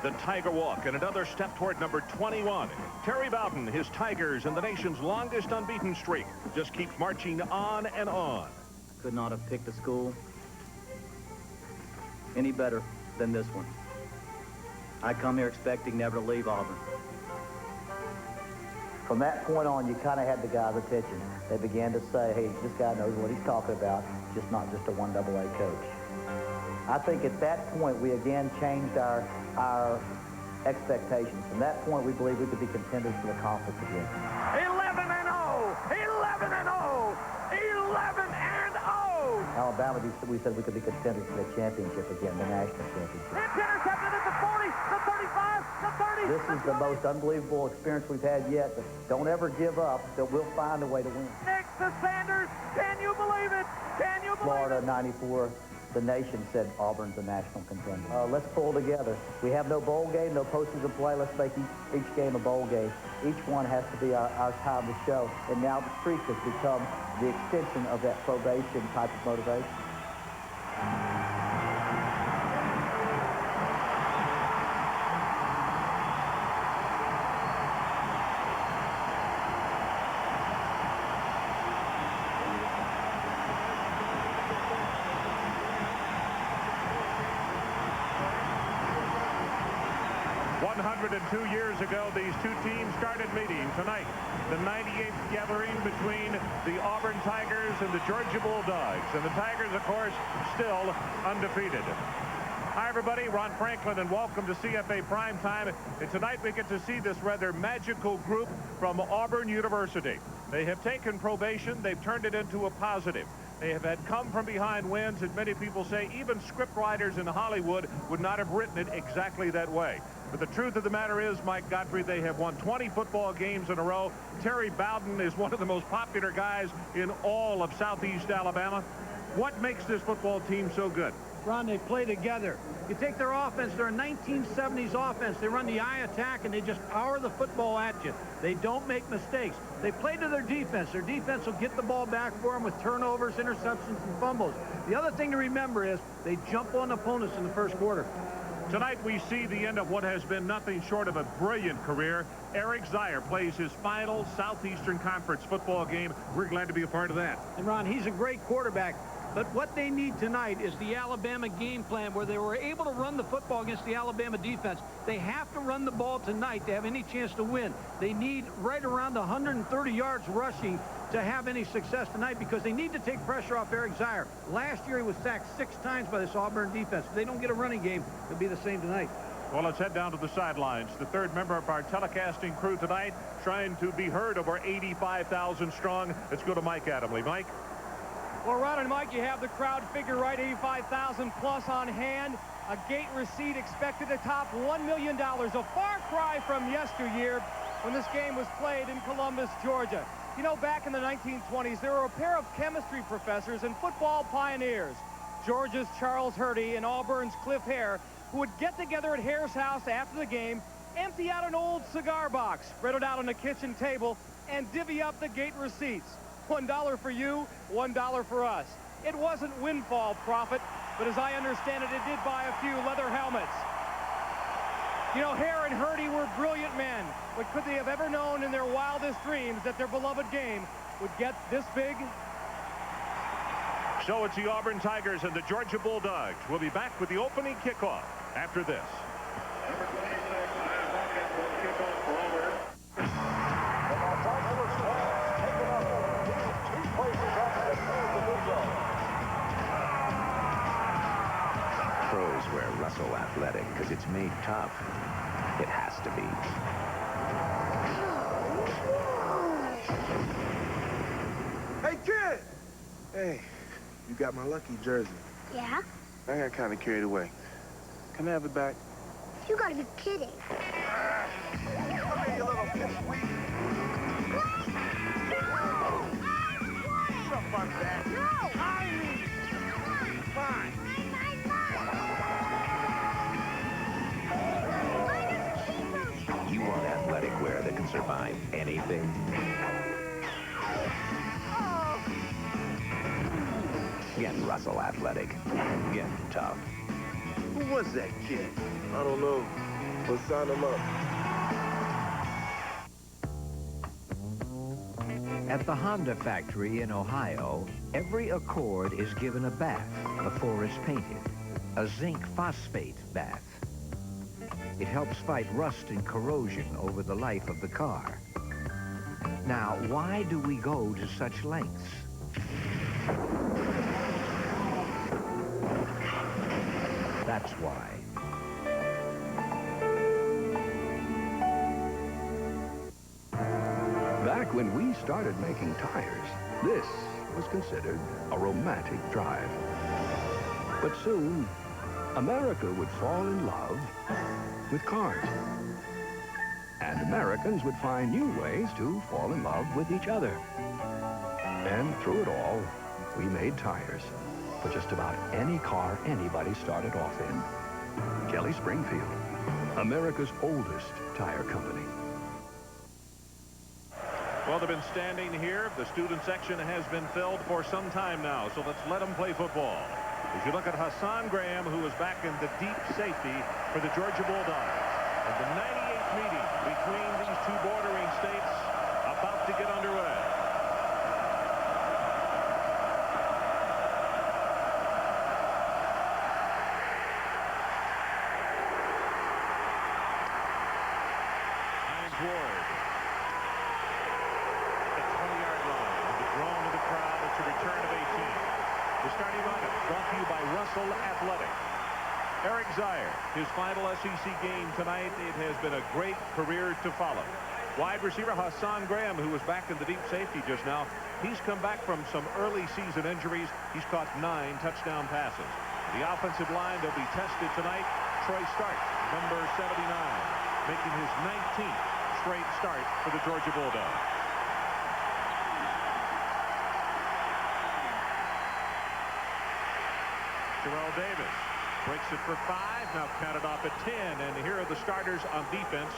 The Tiger Walk and another step toward number 21. Terry Bowden, his Tigers and the nation's longest unbeaten streak, just keeps marching on and on. Could not have picked a school any better than this one. I come here expecting never to leave Auburn. From that point on, you kind of had the guys' attention. They began to say, hey, this guy knows what he's talking about, just not just a 1AA coach. I think at that point, we again changed our expectations. From that point, we believe we could be contenders for the conference again. 11-0! 11-0! 11-0! Alabama, we said we could be contenders for the championship again, the national championship. It's intercepted at the 40, the 35, the 30. This is the most unbelievable experience we've had yet, but don't ever give up, that we'll find a way to win. Next to Sanders, can you believe it? Can you believe Florida, it? 94, the nation said Auburn's a national contender. Let's pull together. We have no bowl game, no postseason play. Let's make each game a bowl game. Each one has to be our time to show. And now the streak has become the extension of that probation type of motivation. 102 years ago, these two teams started meeting. Tonight, the 98th gathering between the Auburn Tigers and the Georgia Bulldogs. And the Tigers, of course, still undefeated. Hi, everybody. Ron Franklin, and welcome to CFA Primetime. And tonight, we get to see this rather magical group from Auburn University. They have taken probation. They've turned it into a positive. They have had come-from-behind wins, and many people say even scriptwriters in Hollywood would not have written it exactly that way. But the truth of the matter is, Mike Godfrey, they have won 20 football games in a row. Terry Bowden is one of the most popular guys in all of Southeast Alabama. What makes this football team so good? Ron, they play together. You take their offense, they're a 1970s offense. They run the eye attack, and they just power the football at you. They don't make mistakes. They play to their defense. Their defense will get the ball back for them with turnovers, interceptions, and fumbles. The other thing to remember is they jump on opponents in the first quarter. Tonight we see the end of what has been nothing short of a brilliant career. Eric Zier plays his final Southeastern Conference football game. We're glad to be a part of that. And Ron, he's a great quarterback. But what they need tonight is the Alabama game plan where they were able to run the football against the Alabama defense. They have to run the ball tonight to have any chance to win. They need right around 130 yards rushing to have any success tonight because they need to take pressure off Eric Zier. Last year he was sacked 6 times by this Auburn defense. If they don't get a running game, it'll be the same tonight. Well, let's head down to the sidelines. The third member of our telecasting crew tonight trying to be heard over 85,000 strong. Let's go to Mike Adamley. Mike? Well, Ron and Mike, you have the crowd figure right, 85,000 plus on hand. A gate receipt expected to top $1 million. A far cry from yesteryear when this game was played in Columbus, Georgia. You know, back in the 1920s, there were a pair of chemistry professors and football pioneers, Georgia's Charles Hurdy and Auburn's Cliff Hare, who would get together at Hare's house after the game, empty out an old cigar box, spread it out on the kitchen table, and divvy up the gate receipts. $1 for you, $1 for us. It wasn't windfall profit, but as I understand it, it did buy a few leather helmets. You know, Hare and Hurdy were brilliant men, but could they have ever known in their wildest dreams that their beloved game would get this big? So it's the Auburn Tigers and the Georgia Bulldogs. We'll be back with the opening kickoff after this. Number 26, kickoff for Auburn. Pros wear Russell Athletic because it's made tough. It has to be. Hey, kid! Hey, you got my lucky jersey. Yeah? I got kind of carried away. Can I have it back? You gotta be kidding. Come here, you little pipsqueak. You're a fun bag. No! I mean, fine. You want athletic wear that can survive anything? Get Russell Athletic. Get tough. Who was that kid? I don't know. We'll sign him up. At the Honda factory in Ohio, every Accord is given a bath before it's painted, a zinc phosphate bath. It helps fight rust and corrosion over the life of the car. Now, why do we go to such lengths? That's why. Back when we started making tires, this was considered a romantic drive. But soon, America would fall in love with cars. And Americans would find new ways to fall in love with each other. And through it all, we made tires for just about any car anybody started off in. Kelly Springfield, America's oldest tire company. Well, they've been standing here. The student section has been filled for some time now, so let's let them play football. As you look at Hassan Graham, who is back in the deep safety for the Georgia Bulldogs. And the 98th meeting between these two bordering states about to get underway. Hines Ward. The 20-yard line. The groan of the crowd. It's a return of 18. The starting lineup brought to you by Russell Athletic. Eric Zier, his final SEC game tonight. It has been a great career to follow. Wide receiver Hassan Graham, who was back in the deep safety just now. He's come back from some early season injuries. He's caught 9 touchdown passes. The offensive line, they'll be tested tonight. Troy Stark, number 79, making his 19th straight start for the Georgia Bulldogs. Terrell Davis breaks it for 5, now counted off at 10, and here are the starters on defense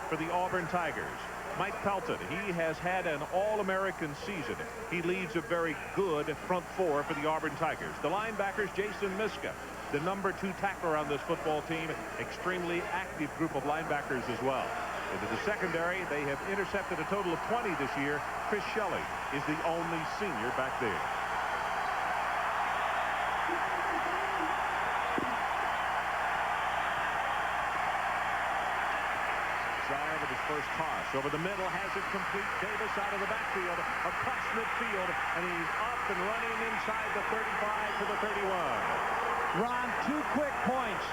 for the Auburn Tigers. Mike Pelton, he has had an All-American season. He leads a very good front four for the Auburn Tigers. The linebackers, Jason Miska, the number 2 tackler on this football team, extremely active group of linebackers as well. Into the secondary, they have intercepted a total of 20 this year. Chris Shelley is the only senior back there. First toss over the middle, has it complete. Davis out of the backfield, across midfield, and he's up and running inside the 35 to the 31. Ron, 2 quick points.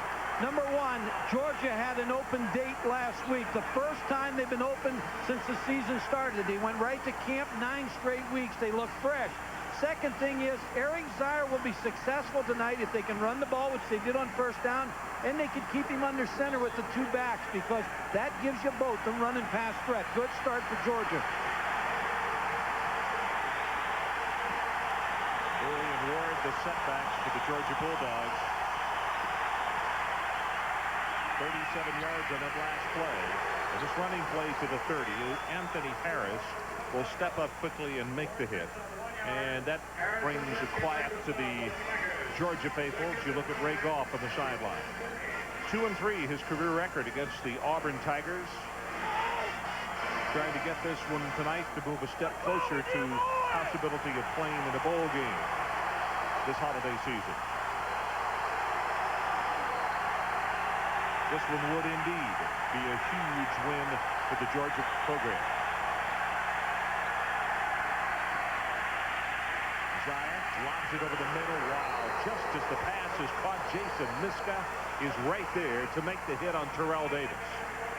Number 1, Georgia had an open date last week. The first time they've been open since the season started. They went right to camp 9 straight weeks. They look fresh. Second thing is, Eric Zier will be successful tonight if they can run the ball, which they did on first down, and they can keep him under center with the 2 backs, because that gives you both the run and pass threat. Good start for Georgia. William Ward, the setbacks for the Georgia Bulldogs. 37 yards on that last play. And this running play to the 30. Anthony Harris will step up quickly and make the hit. And that brings a quiet to the Georgia faithful as you look at Ray Goff on the sideline. 2-3 his career record against the Auburn Tigers. Trying to get this one tonight to move a step closer to possibility of playing in a bowl game this holiday season. This one would indeed be a huge win for the Georgia program. Zier lobs it over the middle. Wow, just as the pass is caught, Jason Miska is right there to make the hit on Terrell Davis.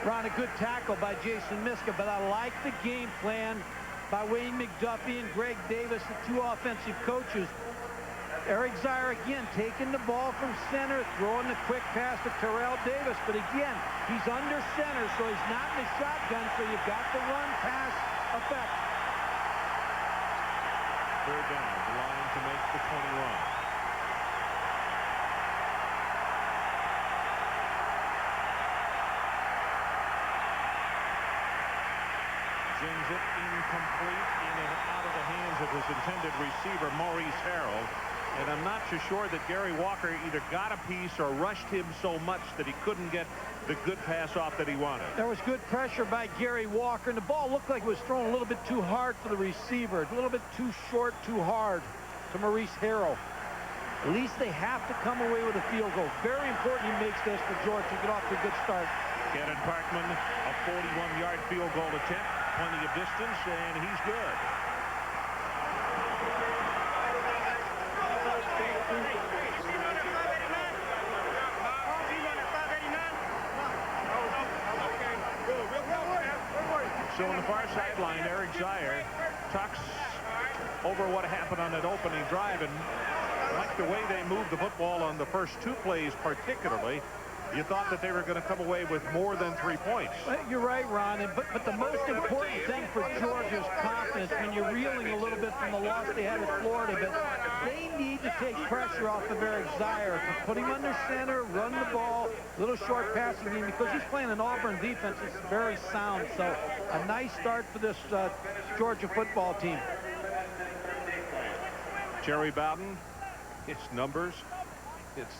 Ron, a good tackle by Jason Miska, but I like the game plan by Wayne McDuffie and Greg Davis, the 2 offensive coaches. Eric Zier again taking the ball from center, throwing the quick pass to Terrell Davis, but again, he's under center, so he's not in the shotgun, so you've got the run-pass effect. Third down, the line to make the 21. Sends it incomplete, in and out of the hands of his intended receiver, Maurice Harrell. And I'm not so sure that Gary Walker either got a piece or rushed him so much that he couldn't get the good pass off that he wanted. There was good pressure by Gary Walker, and the ball looked like it was thrown a little bit too hard for the receiver. A little bit too short, too hard to Maurice Harrell. At least they have to come away with a field goal. Very important he makes this for Georgia to get off to a good start. Kevin Parkman, a 41-yard field goal attempt, plenty of distance, and he's good. So on the far sideline, Eric Zier talks over what happened on that opening drive, and like the way they moved the football on the first two plays particularly, you thought that they were going to come away with more than 3 points. You're right, Ron, but the most important thing for Georgia's confidence, when you're reeling a little bit from the loss they had at Florida, but they need to take pressure off of Eric Zier. Put him under center, run the ball, little short passing game, because he's playing an Auburn defense that's very sound. So a nice start for this Georgia football team. Jerry Bowden, it's numbers. It's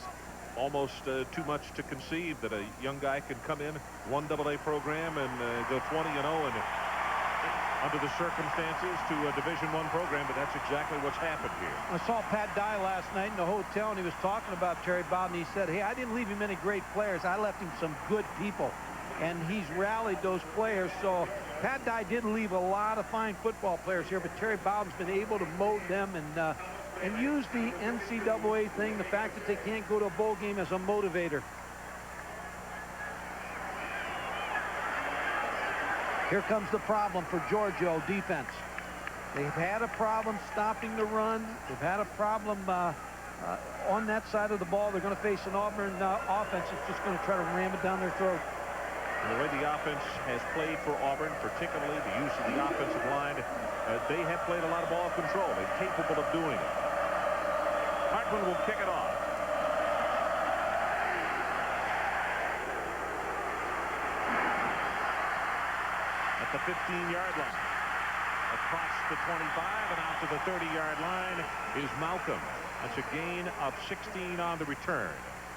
almost too much to conceive that a young guy can come in, 1AA program, and go 20-0 and under the circumstances to a Division I program, but that's exactly what's happened here. I saw Pat Dye last night in the hotel, and he was talking about Terry Bowden. He said, hey, I didn't leave him any great players. I left him some good people, and he's rallied those players. So Pat Dye did leave a lot of fine football players here, but Terry Bowden's been able to mold them and use the NCAA thing, the fact that they can't go to a bowl game, as a motivator. Here comes the problem for Georgia defense. They've had a problem stopping the run. They've had a problem on that side of the ball. They're going to face an Auburn offense that's just going to try to ram it down their throat. And the way the offense has played for Auburn, particularly the use of the offensive line, they have played a lot of ball control. They're capable of doing it. Hartman will kick it off. At the 15-yard line. Across the 25 and out to the 30-yard line is Malcolm. That's a gain of 16 on the return.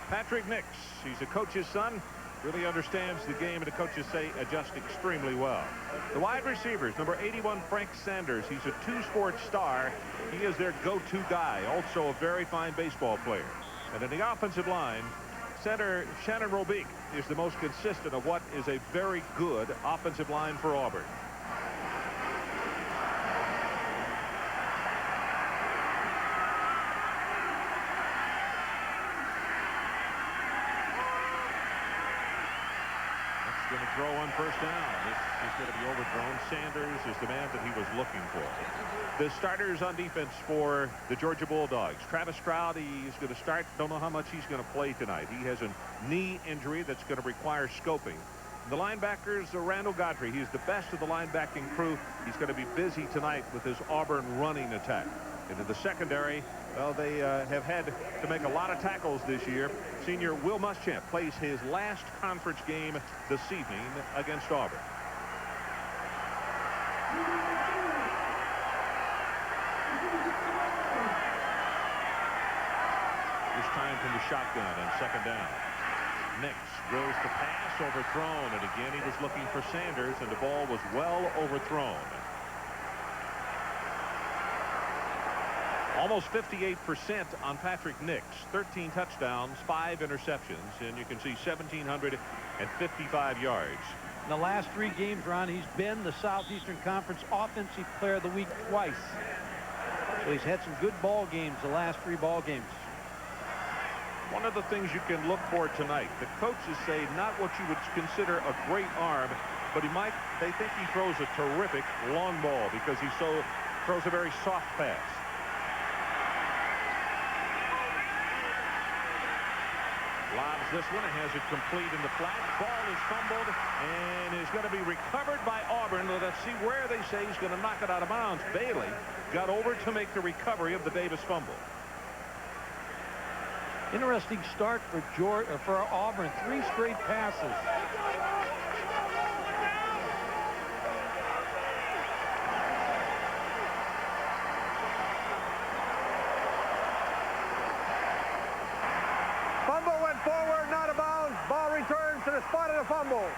Patrick Nix, he's a coach's son, really understands the game, and the coaches say adjust extremely well. The wide receivers, number 81, Frank Sanders. He's a two-sport star. He is their go-to guy, also a very fine baseball player. And in the offensive line, center Shannon Robique is the most consistent of what is a very good offensive line for Auburn. Going to throw on first down. This is going to be overthrown. Sanders is the man that he was looking for. The starters on defense for the Georgia Bulldogs. Travis Stroud, he's going to start. Don't know how much he's going to play tonight. He has a knee injury that's going to require scoping. The linebackers, Randall Godfrey, he's the best of the linebacking crew. He's going to be busy tonight with his Auburn running attack. And in the secondary, well, they have had to make a lot of tackles this year. Senior Will Muschamp plays his last conference game this evening against Auburn. This time from the shotgun on second down. Nix goes to pass, overthrown, and again he was looking for Sanders, and the ball was well overthrown. Almost 58% on Patrick Nix. 13 touchdowns, 5 interceptions, and you can see 1,755 yards. In the last 3 games, Ron, he's been the Southeastern Conference Offensive Player of the Week twice. So he's had some good ball games the last 3 ball games. One of the things you can look for tonight, the coaches say not what you would consider a great arm, but they think he throws a terrific long ball because he throws a very soft pass. Lobs this one and has it complete in the flat. Ball is fumbled and is going to be recovered by Auburn. Let's see where they say he's going to knock it out of bounds. Bailey got over to make the recovery of the Davis fumble. Interesting start for Auburn. 3 straight passes. spot of the fumble.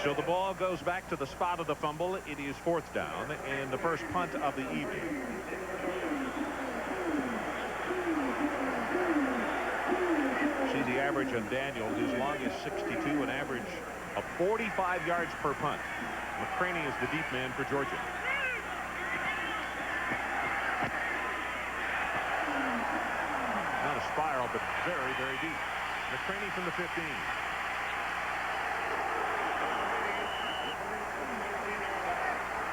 So the ball goes back to the spot of the fumble. It is 4th down and the first punt of the evening. See the average on Daniels, as long as 62, an average of 45 yards per punt. McCraney is the deep man for Georgia. Not a spiral, but very, very deep. McCraney from the 15.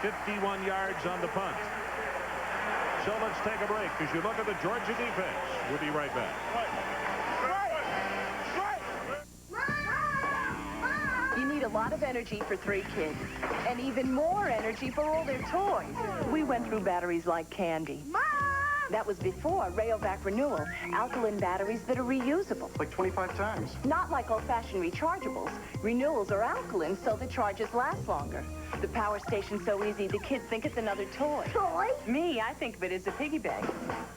"51 yards on the punt." So let's take a break as you look at the Georgia defense. We'll be right back. You need a lot of energy for 3 kids, and even more energy for all their toys. We went through batteries like candy. That was before Rayovac Renewal, alkaline batteries that are reusable. Like 25 times. Not like old-fashioned rechargeables. Renewals are alkaline, so the charges last longer. The power station's so easy, the kids think it's another toy. Toy? Me, I think of it as a piggy bank.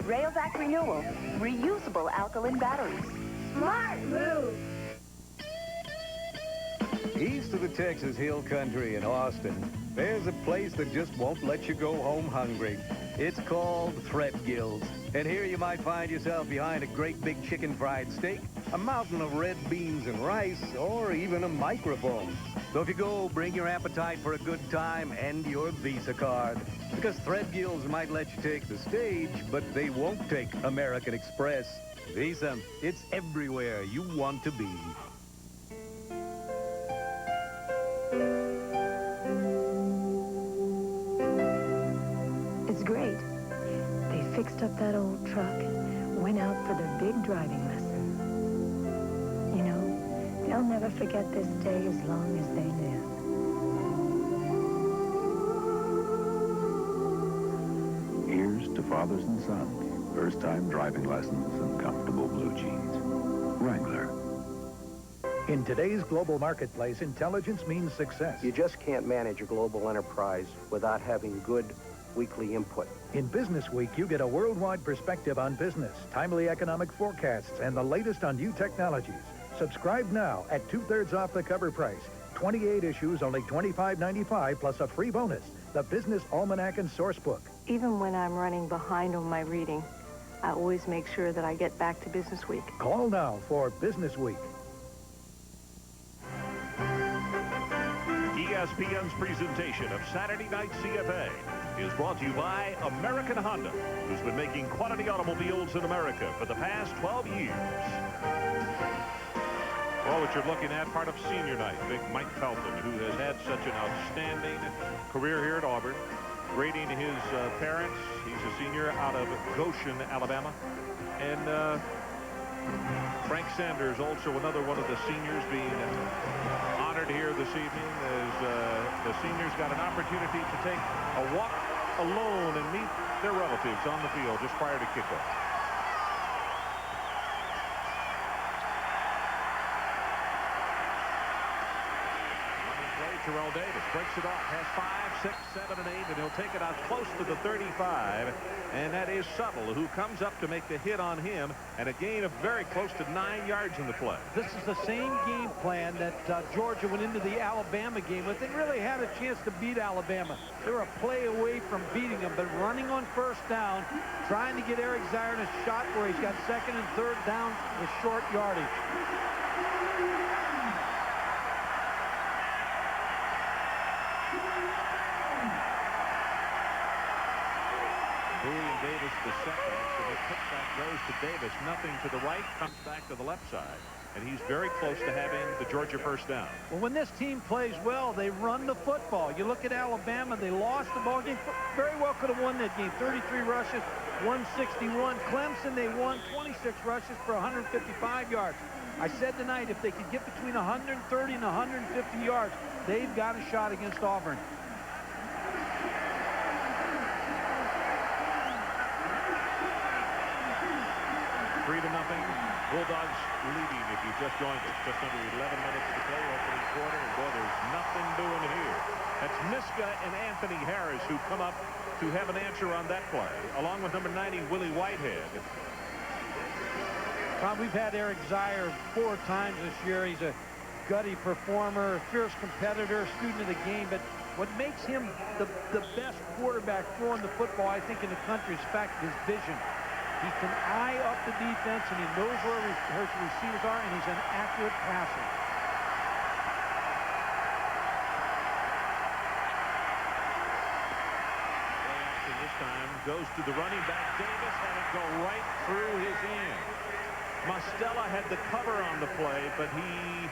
Rayovac Renewal, reusable alkaline batteries. Smart move. East of the Texas Hill Country in Austin, there's a place that just won't let you go home hungry. It's called Threadgill's. And here you might find yourself behind a great big chicken fried steak, a mountain of red beans and rice, or even a microphone. So if you go, bring your appetite for a good time and your Visa card. Because Threadgill's might let you take the stage, but they won't take American Express. Visa, it's everywhere you want to be. It's great. They fixed up that old truck, went out for their big driving lesson. You know, they'll never forget this day as long as they live. Here's to fathers and sons, first-time driving lessons and comfortable blue jeans. Wrangler. In today's global marketplace, intelligence means success. You just can't manage a global enterprise without having good weekly input. In Business Week, you get a worldwide perspective on business, timely economic forecasts, and the latest on new technologies. Subscribe now at 2/3 off the cover price. 28 issues, only $25.95, plus a free bonus, the Business Almanac and Sourcebook. Even when I'm running behind on my reading, I always make sure that I get back to Business Week. Call now for Business Week. ESPN's presentation of Saturday Night CFA is brought to you by American Honda, who's been making quality automobiles in America for the past 12 years. Well, what you're looking at, part of senior night. Big Mike Pelton, who has had such an outstanding career here at Auburn. Grading his parents. He's a senior out of Goshen, Alabama. And Frank Sanders, also another one of the seniors, being honored here this evening as the seniors got an opportunity to take a walk alone and meet their relatives on the field just prior to kickoff. Terrell Davis breaks it off, has 5, 6, 7, and 8, and he'll take it out close to the 35, and that is Subtle, who comes up to make the hit on him, and a gain of very close to 9 yards in the play. This is the same game plan that Georgia went into the Alabama game with. They really had a chance to beat Alabama. They were a play away from beating them, but running on first down, trying to get Eric Zion a shot where he's got 2nd and 3rd down with short yardage. Davis the second, so the kickback goes to Davis. Nothing to the right, comes back to the left side, and he's very close to having the Georgia first down. Well, when this team plays well, they run the football. You look at Alabama, they lost the ball game. Very well could have won that game. 33 rushes, 161. Clemson, they won 26 rushes for 155 yards. I said tonight, if they could get between 130 and 150 yards, they've got a shot against Auburn. 3-0. Bulldogs leading if you just joined us. Just under 11 minutes to play, opening quarter, and boy, there's nothing doing here. That's Miska and Anthony Harris who come up to have an answer on that play, along with number 90, Willie Whitehead. Ron, we've had Eric Zier 4 times this year. He's a gutty performer, fierce competitor, student of the game, but what makes him the best quarterback throwing the football, I think, in the country is, in fact, his vision. He can eye up the defense, and he knows where his receivers are, and he's an accurate passer. This time goes to the running back. Davis had it go right through his hand. Mostella had the cover on the play, but he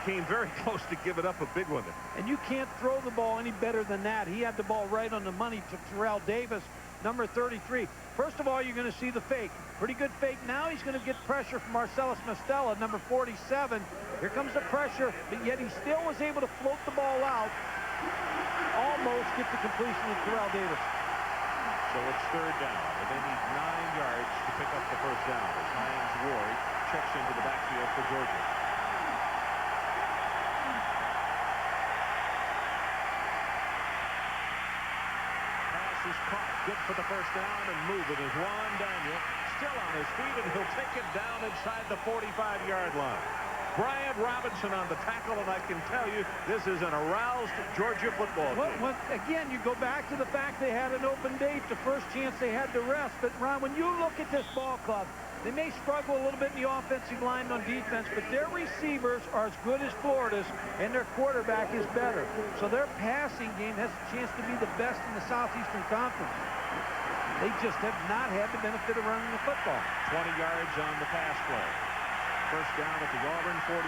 came very close to giving up a big one. And you can't throw the ball any better than that. He had the ball right on the money to Terrell Davis, number 33. First of all, you're going to see the fake. Pretty good fake. Now he's going to get pressure from Marcellus Mostella, number 47. Here comes the pressure, but yet he still was able to float the ball out. Almost get the completion to Terrell Davis. So it's 3rd down, and they need 9 yards to pick up the 1st down as Hines Ward checks into the backfield for Georgia. Pass is caught. Good for the 1st down, and moving is Juan Daniel. Still on his feet, and he'll take it down inside the 45-yard line. Brian Robinson on the tackle, and I can tell you this is an aroused Georgia football team. Again, you go back to the fact they had an open date, the first chance they had to rest. But, Ron, when you look at this ball club, they may struggle a little bit in the offensive line on defense, but their receivers are as good as Florida's, and their quarterback is better. So their passing game has a chance to be the best in the Southeastern Conference. They just have not had the benefit of running the football. 20 yards on the pass play. 1st down at the Auburn 42.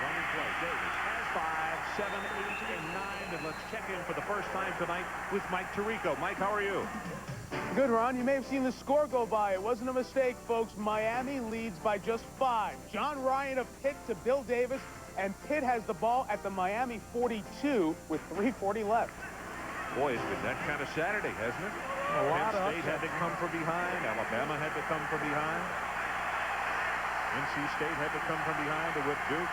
Running play. Davis has 5, 7, 8, and 9. And let's check in for the first time tonight with Mike Tirico. Mike, how are you? Good, Ron. You may have seen the score go by. It wasn't a mistake, folks. Miami leads by just 5. John Ryan of Pitt to Bill Davis, and Pitt has the ball at the Miami 42 with 3:40 left. Boy, it's been that kind of Saturday, hasn't it? Penn State had to come from behind. Alabama had to come from behind. NC State had to come from behind to whip Duke.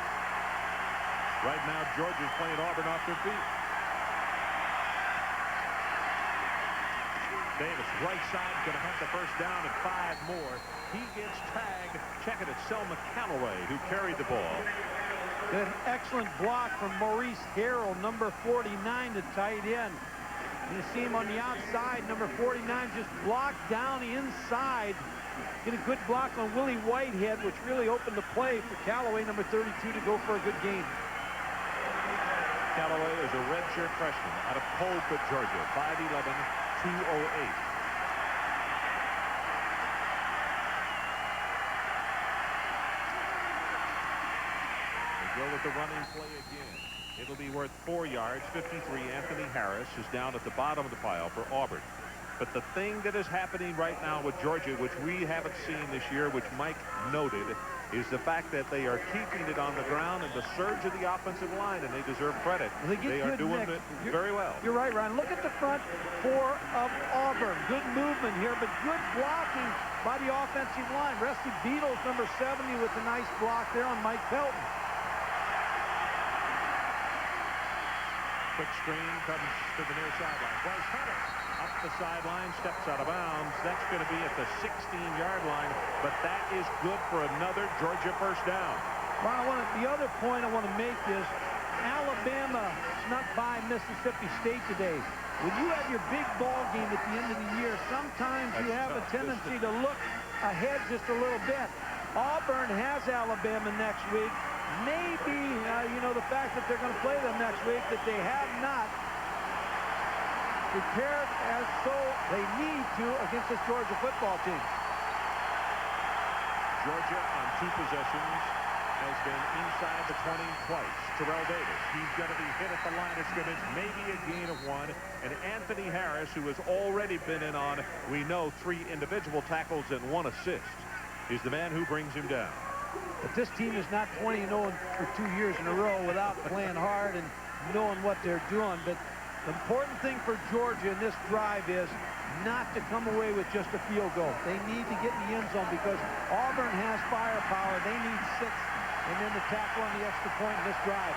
Right now, Georgia's playing Auburn off their feet. Davis, right side, going to have the 1st down and 5 more. He gets tagged. Check it, it's Selma Callaway who carried the ball. An excellent block from Maurice Harrell, number 49, the tight end. You see him on the outside, number 49, just blocked down inside. Get a good block on Willie Whitehead, which really opened the play for Callaway, number 32, to go for a good game. Callaway is a redshirt freshman out of Colquitt, Georgia, 5'11", 208. They go with the running play again. It'll be worth 4 yards. 53. Anthony Harris is down at the bottom of the pile for Auburn. But the thing that is happening right now with Georgia, which we haven't seen this year, which Mike noted, is the fact that they are keeping it on the ground and the surge of the offensive line, and they deserve credit. They are doing it very well. You're right, Ryan. Look at the front 4 of Auburn. Good movement here, but good blocking by the offensive line. Rusty Beatles, number 70, with a nice block there on Mike Pelton. Quick screen comes to the near sideline. Bryce Hunter up the sideline, steps out of bounds. That's going to be at the 16-yard line, but that is good for another Georgia 1st down. Ron, the other point I want to make is Alabama snuck by Mississippi State today. When you have your big ball game at the end of the year, sometimes you have a tendency to look ahead just a little bit. Auburn has Alabama next week. Maybe, the fact that they're going to play them next week, that they have not prepared as so they need to against this Georgia football team. Georgia on 2 possessions has been inside the 20 twice. Terrell Davis, he's going to be hit at the line of scrimmage, maybe a gain of 1. And Anthony Harris, who has already been in on, we know, 3 individual tackles and 1 assist, is the man who brings him down. But this team is not 20-0 for 2 years in a row without playing hard and knowing what they're doing. But the important thing for Georgia in this drive is not to come away with just a field goal. They need to get in the end zone because Auburn has firepower. They need 6, and then the tackle on the extra point in this drive.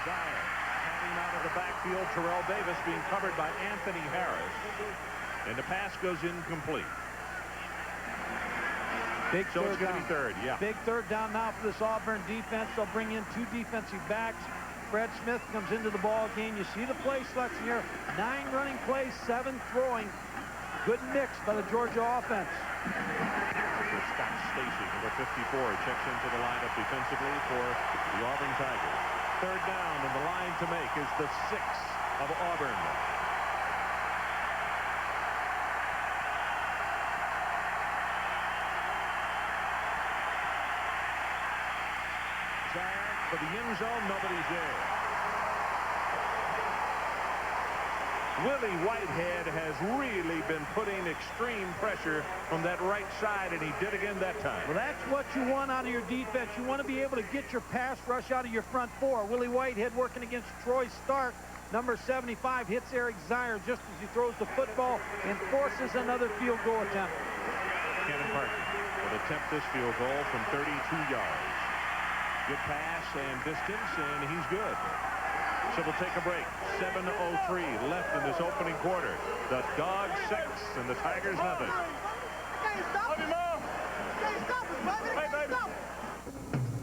Zion handing out of the backfield. Terrell Davis being covered by Anthony Harris. And the pass goes incomplete. Big So third it's going to down. be third, yeah. Big third down now for this Auburn defense. They'll bring in 2 defensive backs. Fred Smith comes into the ball game. You see the play selection here. 9 running plays, 7 throwing. Good mix by the Georgia offense. Scott Stacy, number 54, checks into the lineup defensively for the Auburn Tigers. Third down, and the line to make is the 6 of Auburn. Zion for the end zone, nobody's there. Willie Whitehead has really been putting extreme pressure from that right side, and he did again that time. Well, that's what you want out of your defense. You want to be able to get your pass rush out of your front 4. Willie Whitehead working against Troy Stark. Number 75 hits Eric Zier just as he throws the football and forces another field goal attempt. Cannon Parker will attempt this field goal from 32 yards. Good pass and distance, and he's good. So we'll take a break. 7:03 left in this opening quarter. The Dogs 6 and the Tigers nothing.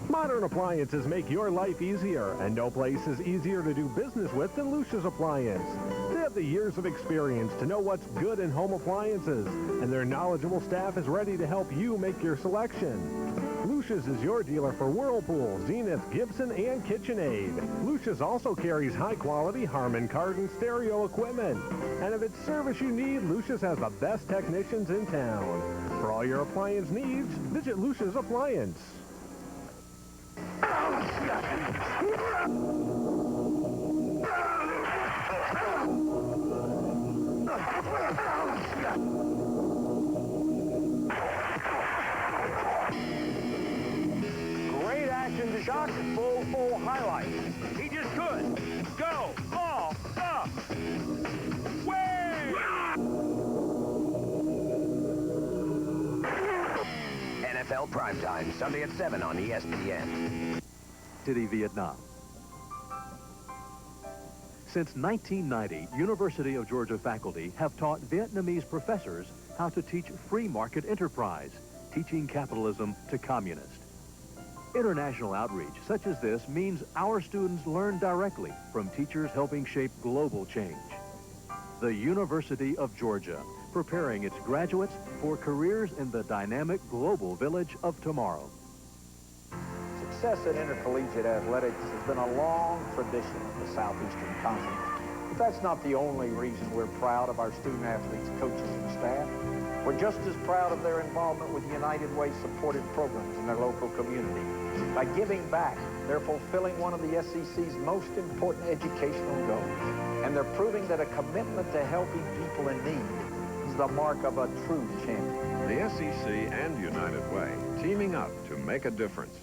Modern appliances make your life easier, and no place is easier to do business with than Lucia's Appliance. They have the years of experience to know what's good in home appliances, and their knowledgeable staff is ready to help you make your selection. Lucia's is your dealer for Whirlpool, Zenith, Gibson, and KitchenAid. Lucia's also carries high-quality Harman Kardon stereo equipment. And if it's service you need, Lucia's has the best technicians in town. For all your appliance needs, visit Lucia's Appliance. Great action to shock, full highlight. He just could go off the way. NFL Primetime, Sunday at 7 on ESPN. City, Vietnam. Since 1990, University of Georgia faculty have taught Vietnamese professors how to teach free market enterprise, teaching capitalism to communists. International outreach such as this means our students learn directly from teachers helping shape global change. The University of Georgia, preparing its graduates for careers in the dynamic global village of tomorrow. Success in intercollegiate athletics has been a long tradition in the Southeastern continent. But that's not the only reason we're proud of our student athletes, coaches, and staff. We're just as proud of their involvement with United Way supported programs in their local community. By giving back, they're fulfilling one of the SEC's most important educational goals. And they're proving that a commitment to helping people in need is the mark of a true champion. The SEC and United Way teaming up to make a difference.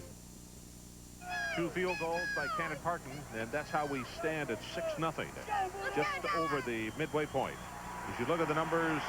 2 field goals by Cannon Parkin, and that's how we stand at 6-0, just over the midway point. As you look at the numbers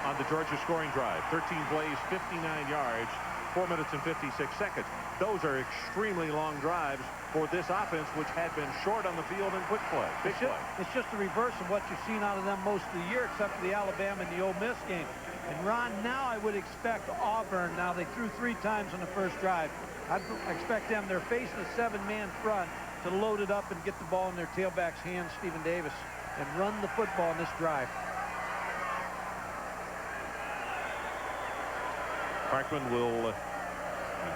on the Georgia scoring drive, 13 plays, 59 yards, 4 minutes and 56 seconds. Those are extremely long drives for this offense, which had been short on the field in quick play. Big play. It's just the reverse of what you've seen out of them most of the year, except for the Alabama and the Ole Miss game. And Ron, now I would expect Auburn, now they threw 3 times on the first drive. I expect them, they're facing a 7-man front, to load it up and get the ball in their tailback's hands, Stephen Davis, and run the football in this drive. Parkman will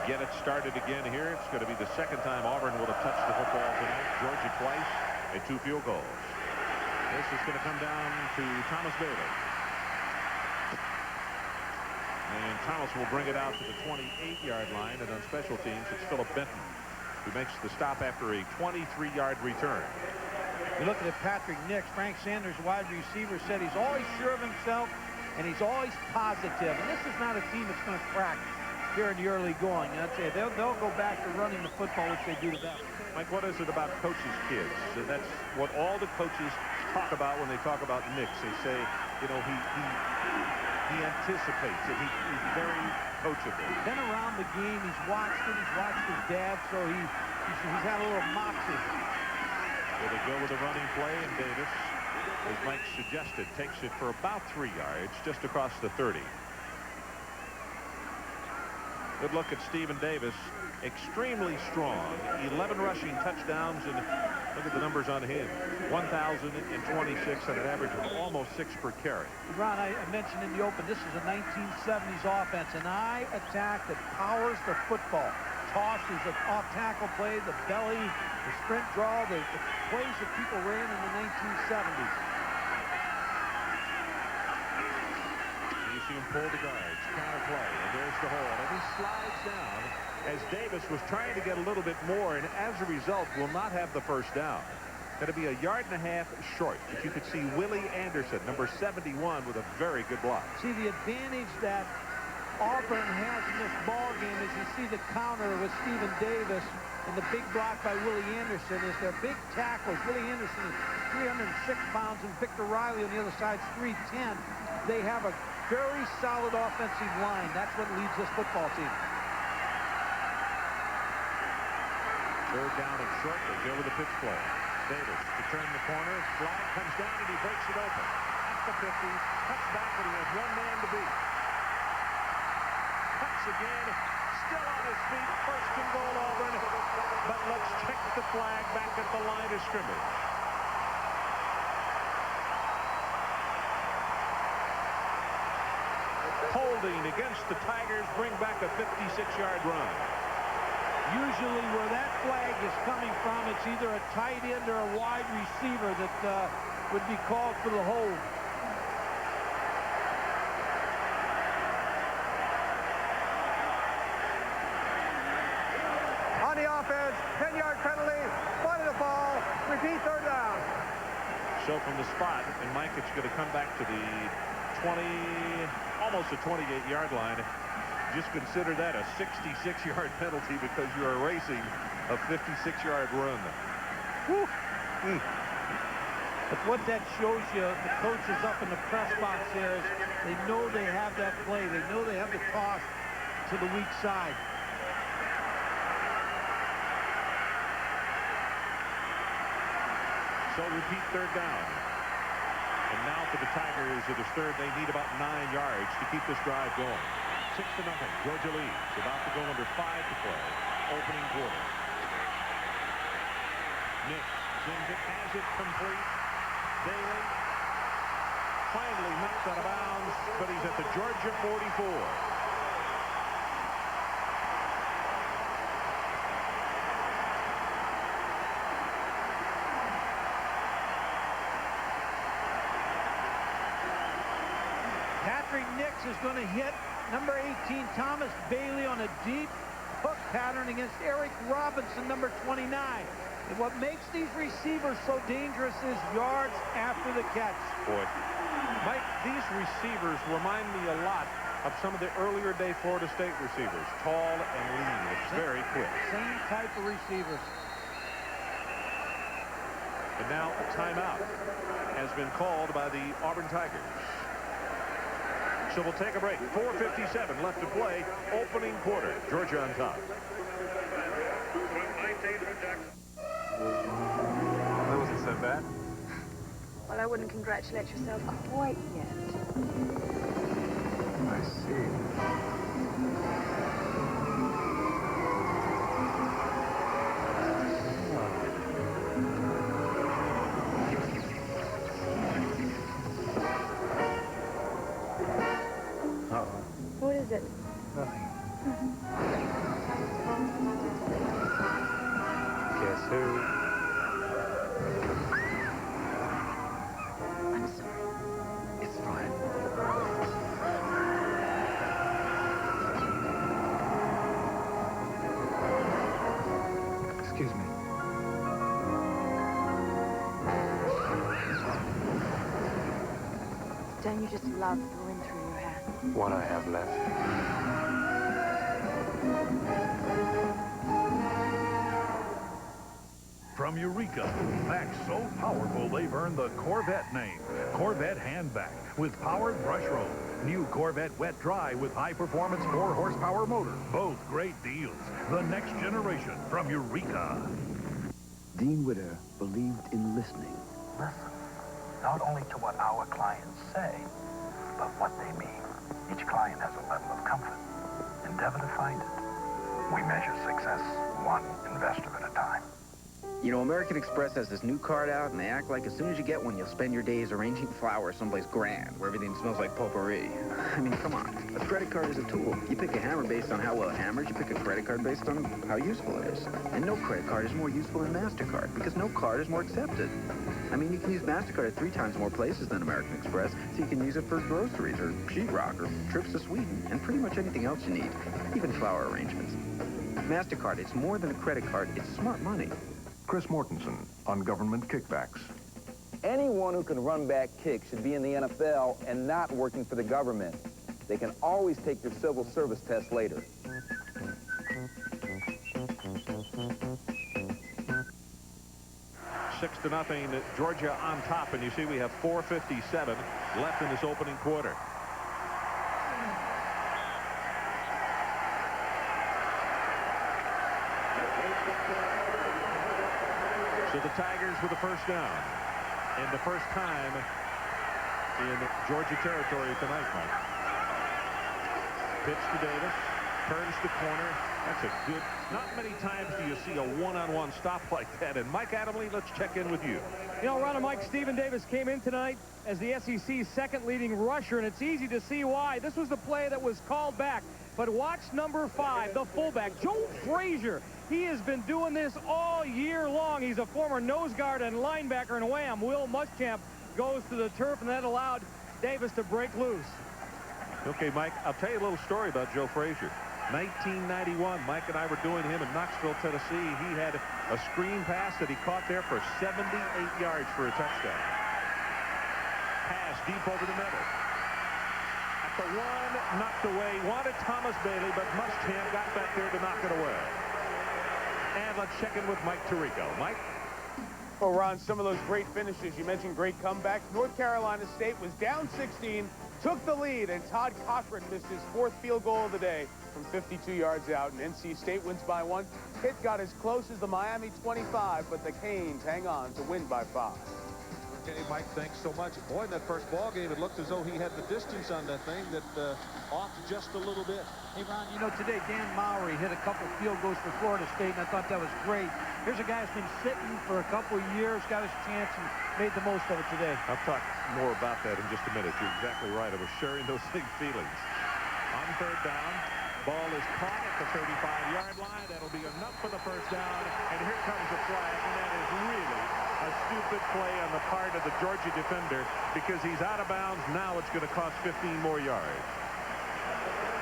get it started again here. It's going to be the second time Auburn will have touched the football tonight. Georgia twice and 2 field goals. This is going to come down to Thomas Bailey. And Thomas will bring it out to the 28-yard line. And on special teams, it's Philip Benton who makes the stop after a 23-yard return. You're looking at Patrick Nix. Frank Sanders, wide receiver, said he's always sure of himself and he's always positive. And this is not a team that's going to crack here in the early going. I'd say they'll go back to running the football, which they do the best. Mike, what is it about coaches' kids? That's what all the coaches talk about when they talk about Nix. They say, you know, he anticipates it. He's very coachable. Been around the game. He's watched it. He's watched his dad, so he's had a little moxie. They go with a running play, and Davis, as Mike suggested, takes it for about 3 yards, just across the 30. Good look at Stephen Davis. Extremely strong. 11 rushing touchdowns, and look at the numbers on him. 1,026 at an average of almost 6 per carry. Ron, I mentioned in the open, this is a 1970s offense, an eye attack that powers the football. Toss is an off-tackle play, the belly, the sprint draw, the plays that people ran in the 1970s. You see him pull the guards, counter play, and there's the hole, and he slides down as Davis was trying to get a little bit more, and as a result will not have the first down. Going to be a yard and a half short, but you could see Willie Anderson, number 71, with a very good block. See, the advantage that Auburn has in this ball game is you see the counter with Stephen Davis and the big block by Willie Anderson is their big tackles. Willie Anderson is 306 pounds, and Victor Riley on the other side is 310. They have a very solid offensive line. That's what leads this football team. Third down and short. They go with the pitch play. Davis to turn the corner. Flag comes down, and he breaks it open. At the 50, cuts back, and he has one man to beat. Cuts again. Still on his feet. First and goal, Auburn. But let's check the flag back at the line of scrimmage. Holding against the Tigers. Bring back a 56-yard run. Usually where that flag is coming from, it's either a tight end or a wide receiver that would be called for the hold. On the offense, 10-yard penalty, spotted the ball, repeat third down. So from the spot, and Mike, it's going to come back to the 20, almost a 28-yard line. Just consider that a 66-yard penalty because you are erasing a 56-yard run. But what that shows you, the coaches up in the press box there, is they know they have that play. They know they have the toss to the weak side. So repeat third down. And now for the Tigers, it is third. They need about 9 yards to keep this drive going. 6-0. Georgia leads. About to go under 5 to play. Opening quarter. Nick sends it, has it complete. Daly finally knocked out of bounds, but he's at the Georgia 44. Patrick Nix is going to hit number 18, Thomas Bailey, on a deep hook pattern against Eric Robinson, number 29. And what makes these receivers so dangerous is yards after the catch. Boy, Mike, these receivers remind me a lot of some of the earlier day Florida State receivers. Tall and lean. It's very quick. Same type of receivers. And now a timeout has been called by the Auburn Tigers. So we'll take a break. 4:57 left to play. Opening quarter. Georgia on top. That wasn't so bad. Well, I wouldn't congratulate yourself quite yet. I see. What is it? Nothing. Guess who? I'm sorry. It's fine. Excuse me. Don't you just love the wind through your hair? What I have left. From Eureka, back so powerful they've earned the Corvette name. Corvette Handback with powered brush roll. New Corvette Wet Dry with high-performance 4-horsepower motor. Both great deals. The next generation from Eureka. Dean Witter believed in listening. Listen, not only to what our clients say, but what they mean. Each client has a level of comfort. Endeavor to find it. We measure success one investor at a time. You know, American Express has this new card out, and they act like as soon as you get one, you'll spend your days arranging flowers someplace grand, where everything smells like potpourri. I mean, come on. A credit card is a tool. You pick a hammer based on how well it hammers. You pick a credit card based on how useful it is. And no credit card is more useful than MasterCard, because no card is more accepted. I mean, you can use MasterCard at 3 times more places than American Express, so you can use it for groceries or sheetrock or trips to Sweden and pretty much anything else you need, even flower arrangements. MasterCard, it's more than a credit card. It's smart money. Chris Mortensen on government kickbacks. Anyone who can run back kicks should be in the NFL and not working for the government. They can always take their civil service test later. Six to nothing, Georgia on top, and you see we have 4:57 left in this opening quarter. So the Tigers with the first down, and the first time in Georgia territory tonight, Mike. Pitch to Davis, turns the corner. That's a good, not many times do you see a one-on-one stop like that. And Mike Adamle, let's check in with you. You know, Ron and Mike, Stephen Davis came in tonight as the SEC's second leading rusher, and it's easy to see why. This was the play that was called back. But watch number 5, the fullback, Joe Frazier. He has been doing this all year long. He's a former nose guard and linebacker, and wham, Will Muschamp goes to the turf, and that allowed Davis to break loose. Okay, Mike, I'll tell you a little story about Joe Frazier. 1991, Mike and I were doing him in Knoxville, Tennessee. He had a screen pass that he caught there for 78 yards for a touchdown. Pass deep over the middle. At the one, knocked away. Wanted Thomas Bailey, but Muschamp got back there to knock it away. And let's check in with Mike Tirico. Mike? Well, Ron, some of those great finishes. You mentioned great comebacks. North Carolina State was down 16, took the lead, and Todd Cochran missed his 4th field goal of the day from 52 yards out, and NC State wins by 1. Pitt got as close as the Miami 25, but the Canes hang on to win by 5. Okay, Mike, thanks so much. Boy, in that first ball game, it looked as though he had the distance on that thing that off just a little bit. Hey, Ron, you know, today Dan Mowry hit a couple field goals for Florida State, and I thought that was great. Here's a guy who's been sitting for a couple of years, got his chance, and made the most of it today. I'll talk more about that in just a minute. You're exactly right. I was sharing those same feelings. On third down, ball is caught at the 35-yard line. That'll be enough for the first down, and here comes the flag, and that is really a stupid play on the part of the Georgia defender because he's out of bounds. Now it's going to cost 15 more yards.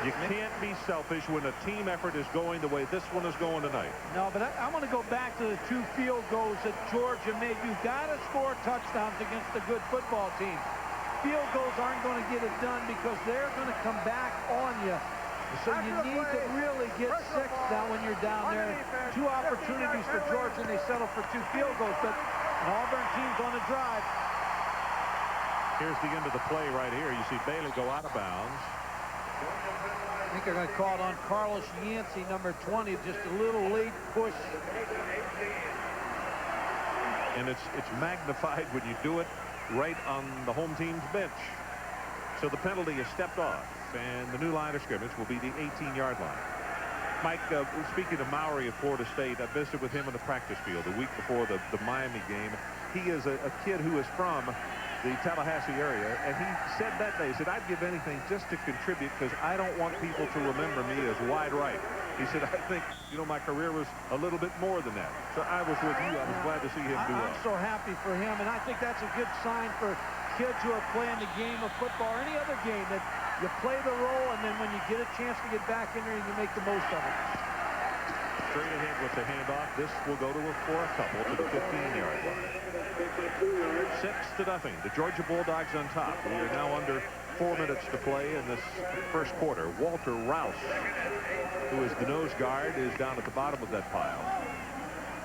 You can't be selfish when a team effort is going the way this one is going tonight. No, but I want to go back to the 2 field goals that Georgia made. You've got to score touchdowns against a good football team. Field goals aren't going to get it done because they're going to come back on you. So you need to really get 6 now when you're down there. 2 opportunities for Georgia, and they settle for 2 field goals. But an Auburn team's on a drive. Here's the end of the play right here. You see Bailey go out of bounds. I think they're going to call it on Carlos Yancey, number 20, just a little late push. And it's magnified when you do it right on the home team's bench. So the penalty is stepped off, and the new line of scrimmage will be the 18-yard line. Mike, speaking of Mowry of Florida State, I visited with him in the practice field the week before the Miami game. He is a kid who is from the Tallahassee area, and he said that day, he said, I'd give anything just to contribute because I don't want people to remember me as wide right. He said, I think, you know, my career was a little bit more than that. So I was with you. I was glad to see him do well. I'm so happy for him, and I think that's a good sign for kids who are playing the game of football or any other game, that you play the role, and then when you get a chance to get back in there, you make the most of it. Straight ahead with the handoff. This will go for a couple to the 15-yard line. 6-0. The Georgia Bulldogs on top. We are now under 4 minutes to play in this first quarter. Walter Rouse, who is the nose guard, is down at the bottom of that pile.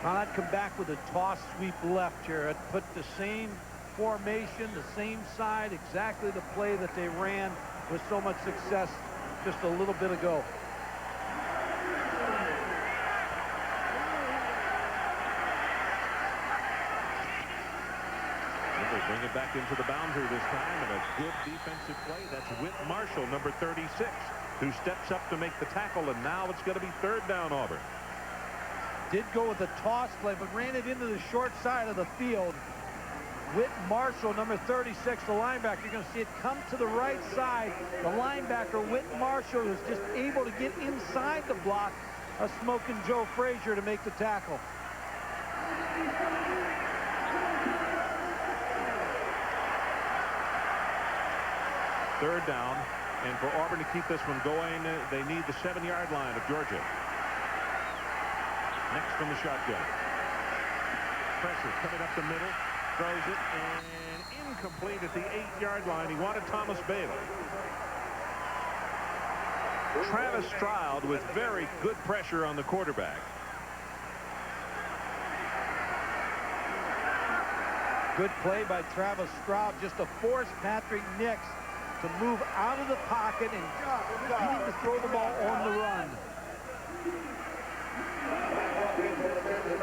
Now I'd come back with a toss sweep left here. I'd put the same formation, the same side, exactly the play that they ran with so much success just a little bit ago. They bring it back into the boundary this time, and a good defensive play. That's Whit Marshall, number 36, who steps up to make the tackle, and now it's going to be third down, Auburn. Did go with a toss play, but ran it into the short side of the field. Whit Marshall, number 36, the linebacker. You're going to see it come to the right side. The linebacker, Whit Marshall, is just able to get inside the block of Smoking Joe Frazier to make the tackle. Third down, and for Auburn to keep this one going, they need the 7-yard line of Georgia. Next from the shotgun. Pressure coming up the middle. Throws it, and incomplete at the 8-yard line. He wanted Thomas Bailey. Travis Stroud with very good pressure on the quarterback. Good play by Travis Stroud just to force Patrick Nix to move out of the pocket and need to throw the ball on the run.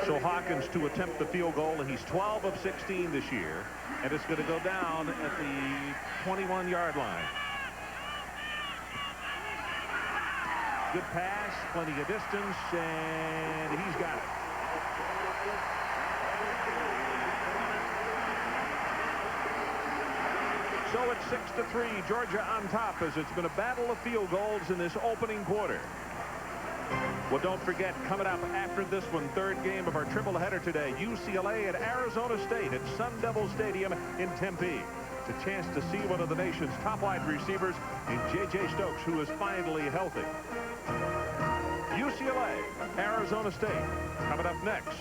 So Hawkins to attempt the field goal, and he's 12 of 16 this year, and it's going to go down at the 21-yard line. Good pass, plenty of distance, and he's got it. So it's 6-3, Georgia on top as it's been a battle of field goals in this opening quarter. Well, don't forget, coming up after this one, third game of our triple header today, UCLA at Arizona State at Sun Devil Stadium in Tempe. It's a chance to see one of the nation's top wide receivers in J.J. Stokes, who is finally healthy. UCLA, Arizona State, coming up next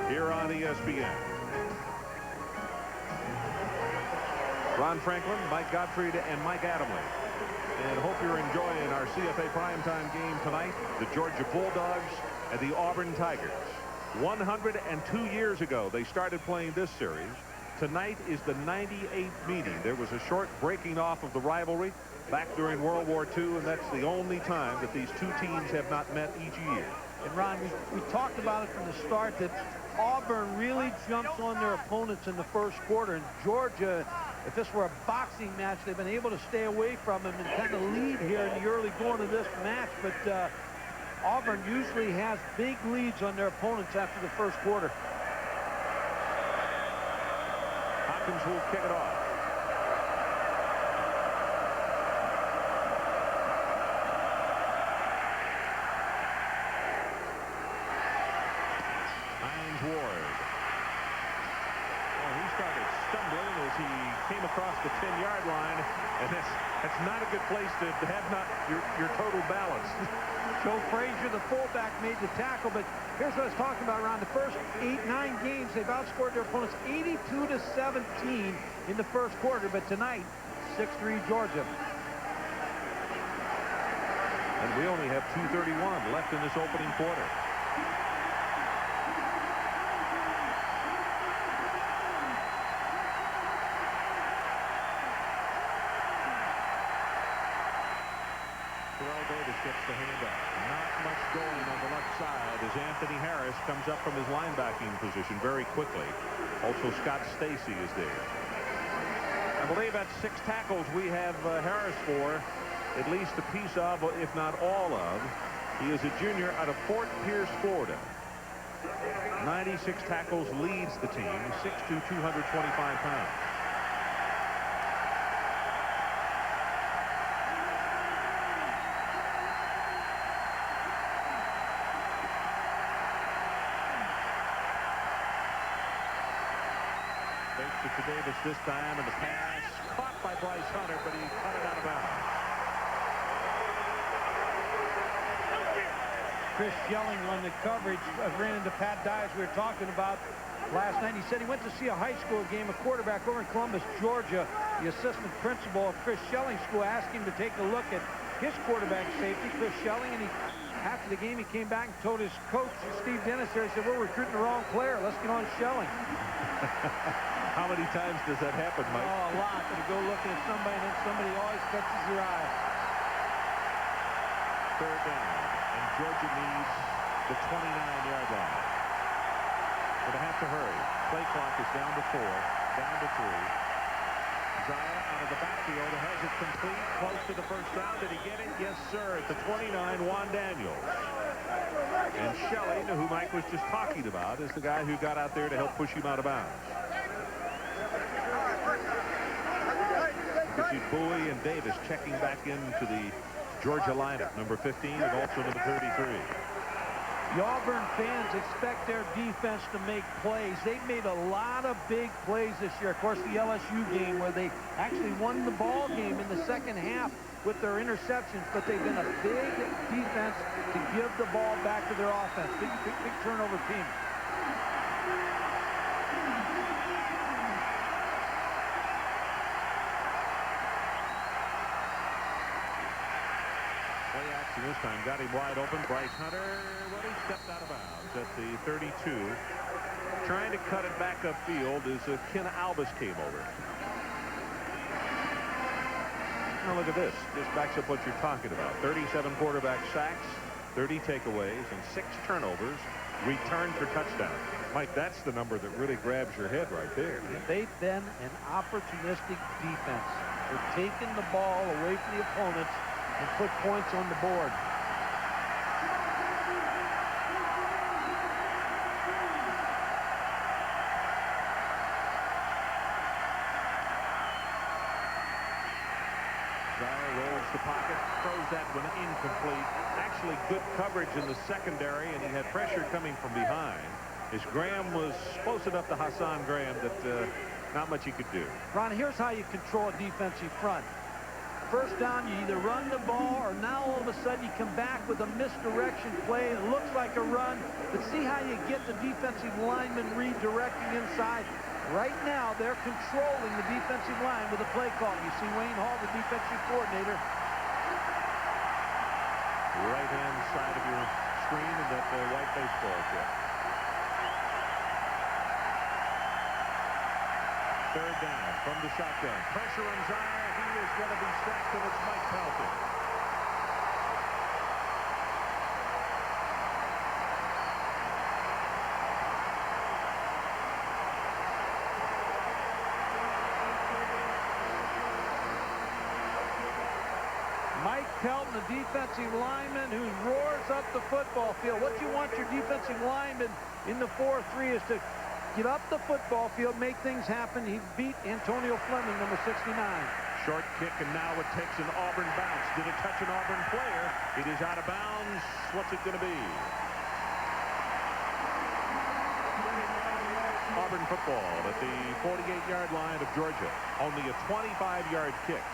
here on ESPN. Ron Franklin, Mike Gottfried, and Mike Adamle. And hope you're enjoying our CFA primetime game tonight. The Georgia Bulldogs and the Auburn Tigers. 102 years ago, they started playing this series. Tonight is the 98th meeting. There was a short breaking off of the rivalry back during World War II, and that's the only time that these two teams have not met each year. And Ron, we talked about it from the start that Auburn really jumps on their opponents in the first quarter, and Georgia, if this were a boxing match, they've been able to stay away from them and kind of lead here in the early going of this match. But Auburn usually has big leads on their opponents after the first quarter. Hopkins will kick it off. Came across the 10-yard line, and that's not a good place to have not your total balance. Joe Frazier, the fullback, made the tackle, but here's what I was talking about, around the first 8-9 games, they've outscored their opponents 82-17 in the first quarter, but tonight, 6-3 Georgia. And we only have 2:31 left in this opening quarter. Gets the handoff. Not much going on the left side as Anthony Harris comes up from his linebacking position very quickly. Also, Scott Stacy is there. I believe that's 6 tackles we have Harris for, at least a piece of, if not all of. He is a junior out of Fort Pierce, Florida. 96 tackles, leads the team, 6'2", 225 pounds. To Davis this time, and the pass caught by Bryce Hunter, but he cut it out of bounds. Chris Schelling on the coverage ran into Pat Dye, as we were talking about last night. He said he went to see a high school game, a quarterback over in Columbus, Georgia. The assistant principal of Chris Schelling's school asked him to take a look at his quarterback safety, Chris Schelling, and after the game he came back and told his coach, Steve Dennis, there, he said, we're recruiting the wrong player. Let's get on Schelling. How many times does that happen, Mike? Oh, a lot. You go looking at somebody, and then somebody always catches your eye. Third down, and Georgia needs the 29-yard line. Going to have to hurry. Play clock is down to 4, down to 3. Zaya out of the backfield has it complete, close to the first down. Did he get it? Yes, sir. At the 29, Juan Daniels. And Shelley, who Mike was just talking about, is the guy who got out there to help push him out of bounds. You see Bowie and Davis checking back into the Georgia lineup, number 15 and also number 33. The Auburn fans expect their defense to make plays. They've made a lot of big plays this year. Of course, the LSU game where they actually won the ball game in the second half with their interceptions, but they've been a big defense to give the ball back to their offense. Big turnover team. Play action this time. Got him wide open. Bryce Hunter, well, he stepped out of bounds at the 32. Trying to cut it back upfield as Ken Albus came over. Now look at this. This backs up what you're talking about. 37 quarterback sacks, 30 takeaways, and 6 turnovers returned for touchdowns. Mike, that's the number that really grabs your head right there. They've been an opportunistic defense. They're taking the ball away from the opponents and put points on the board. Zaya rolls the pocket, throws that one incomplete. Actually good coverage in the secondary, and he had pressure coming from behind. As Graham was close enough to Hassan Graham that not much he could do. Ron, here's how you control a defensive front. First down, you either run the ball, or now all of a sudden you come back with a misdirection play. It looks like a run, but see how you get the defensive lineman redirecting inside. Right now, they're controlling the defensive line with a play call. You see Wayne Hall, the defensive coordinator. Right-hand side of your screen in that white baseball cap. Third down from the shotgun. Pressure on Zaya. He is going to be sacked, and it's Mike Pelton. Mike Pelton, the defensive lineman who roars up the football field. What you want your defensive lineman in the 4-3 is to get up the football field, make things happen. He beat Antonio Fleming, number 69. Short kick, and now it takes an Auburn bounce. Did it touch an Auburn player? It is out of bounds. What's it going to be? Auburn football at the 48-yard line of Georgia. Only a 25-yard kick.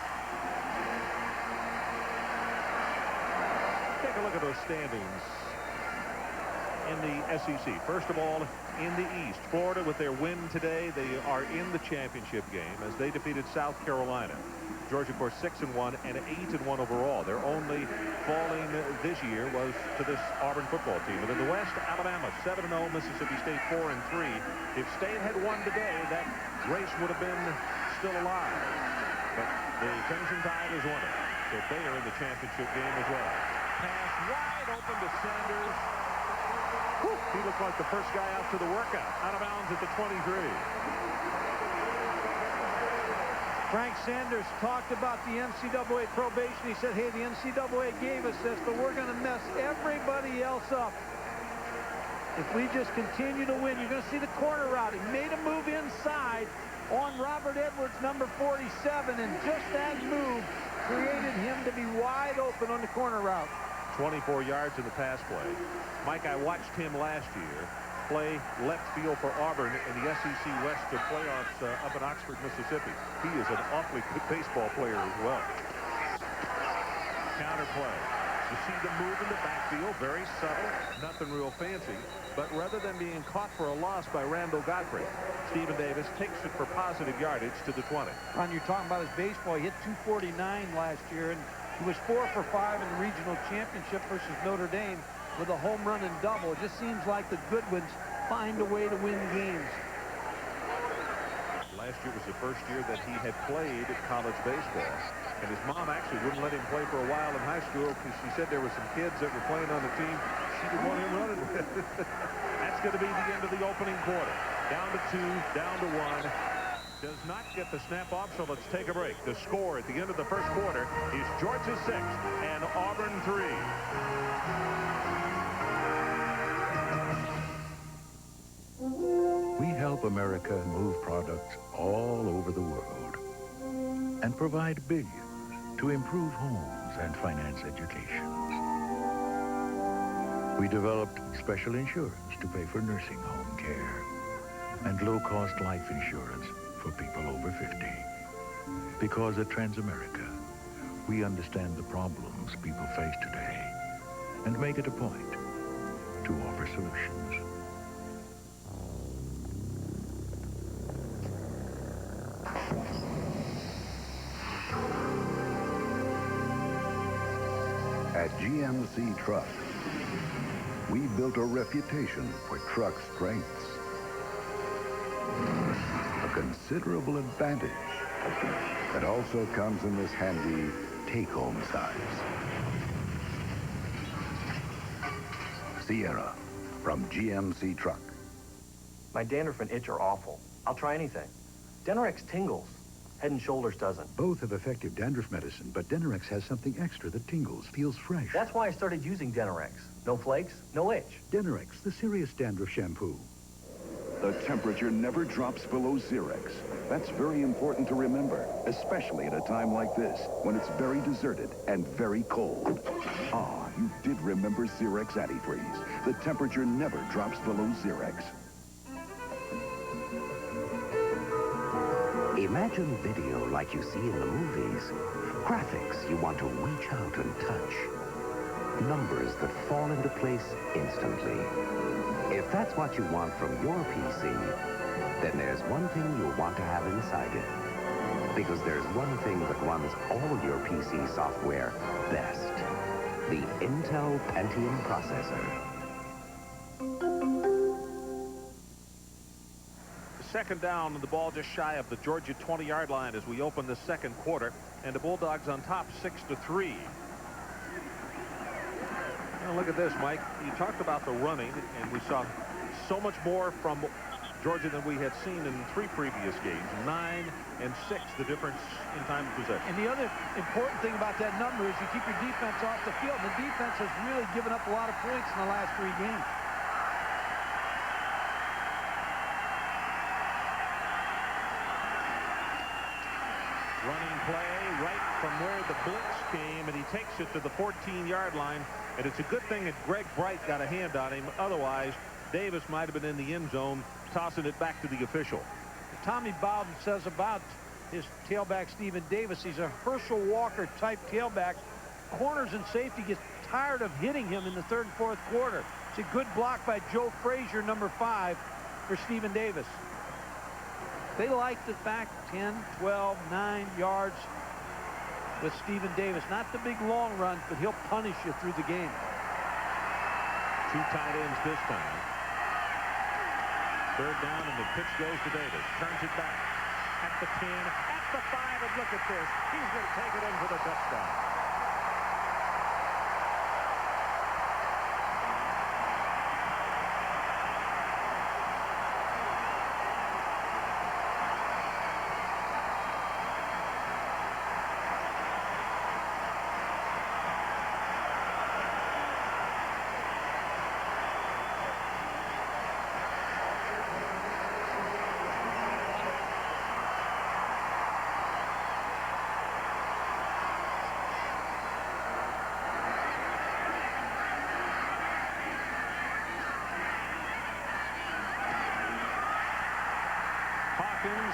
Take a look at those standings in the SEC. First of all, in the East, Florida, with their win today, they are in the championship game as they defeated South Carolina. Georgia, of course, 6-1 and 8-1 overall. Their only falling this year was to this Auburn football team. And in the West, Alabama 7-0, Mississippi State 4-3. If State had won today, that race would have been still alive. But the Crimson Tide has won it. So they are in the championship game as well. Pass wide open to Sanders. Whew, he looked like the first guy out to the workout. Out of bounds at the 23. Frank Sanders talked about the NCAA probation. He said, hey, the NCAA gave us this, but we're going to mess everybody else up. If we just continue to win, you're going to see the corner route. He made a move inside on Robert Edwards, number 47, and just that move created him to be wide open on the corner route. 24 yards in the pass play. Mike, I watched him last year play left field for Auburn in the SEC West playoffs up in Oxford, Mississippi. He is an awfully good baseball player as well. Counter play. You see the move in the backfield, very subtle, nothing real fancy. But rather than being caught for a loss by Randall Godfrey, Stephen Davis takes it for positive yardage to the 20. Ron, you're talking about his baseball. He hit 249 last year, and he was 4 for 5 in the regional championship versus Notre Dame with a home run and double. It just seems like the Goodwins find a way to win games. Last year was the first year that he had played college baseball. And his mom actually wouldn't let him play for a while in high school because she said there were some kids that were playing on the team she didn't want him running with. That's going to be the end of the opening quarter. Down to 2, down to 1. Does not get the snap off, so let's take a break. The score at the end of the first quarter is Georgia 6 and Auburn 3. We help America move products all over the world and provide billions to improve homes and finance education. We developed special insurance to pay for nursing home care and low-cost life insurance for people over 50. Because at Transamerica, we understand the problems people face today and make it a point to offer solutions. At GMC Truck, we built a reputation for truck strengths. A considerable advantage that also comes in this handy take-home size. Sierra from GMC Truck. My dandruff and itch are awful. I'll try anything. Denorex tingles. Head and Shoulders doesn't. Both have effective dandruff medicine, but Denorex has something extra that tingles, feels fresh. That's why I started using Denorex. No flakes, no itch. Denorex, the serious dandruff shampoo. The temperature never drops below Xerex. That's very important to remember, especially at a time like this, when it's very deserted and very cold. Ah, you did remember Xerex Antifreeze. The temperature never drops below Xerex. Imagine video like you see in the movies. Graphics you want to reach out and touch. Numbers that fall into place instantly. If that's what you want from your PC, then there's one thing you'll want to have inside it. Because there's one thing that runs all your PC software best. The Intel Pentium processor. Second down, and the ball just shy of the Georgia 20-yard line as we open the second quarter, and the Bulldogs on top 6-3. Now look at this, Mike. You talked about the running, and we saw so much more from Georgia than we had seen in 3 previous games. 9 and 6, the difference in time of possession. And the other important thing about that number is you keep your defense off the field. The defense has really given up a lot of points in the last 3 games. Running play right from where the blitz came, and he takes it to the 14-yard line. And it's a good thing that Greg Bright got a hand on him. Otherwise, Davis might have been in the end zone, tossing it back to the official. Tommy Bowden says about his tailback, Stephen Davis, he's a Herschel Walker-type tailback. Corners and safety get tired of hitting him in the 3rd and 4th quarter. It's a good block by Joe Frazier, number 5, for Stephen Davis. They like the fact 10, 12, 9 yards with Stephen Davis. Not the big long runs, but he'll punish you through the game. 2 tight ends this time. 3rd down, and the pitch goes to Davis. Turns it back at the 10, at the 5, and look at this. He's going to take it in for the touchdown.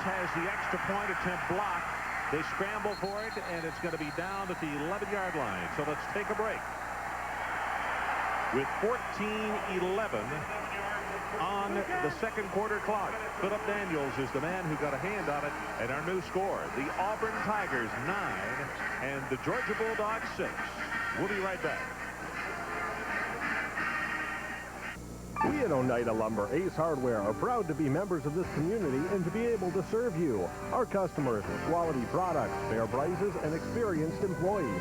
Has the extra point attempt blocked. They scramble for it, and it's going to be down at the 11-yard line. So let's take a break. With 14-11 on the second quarter clock, Philip Daniels is the man who got a hand on it, and our new score, the Auburn Tigers 9 and the Georgia Bulldogs 6. We'll be right back. We at Oneida Lumber, Ace Hardware, are proud to be members of this community and to be able to serve you, our customers, with quality products, fair prices, and experienced employees.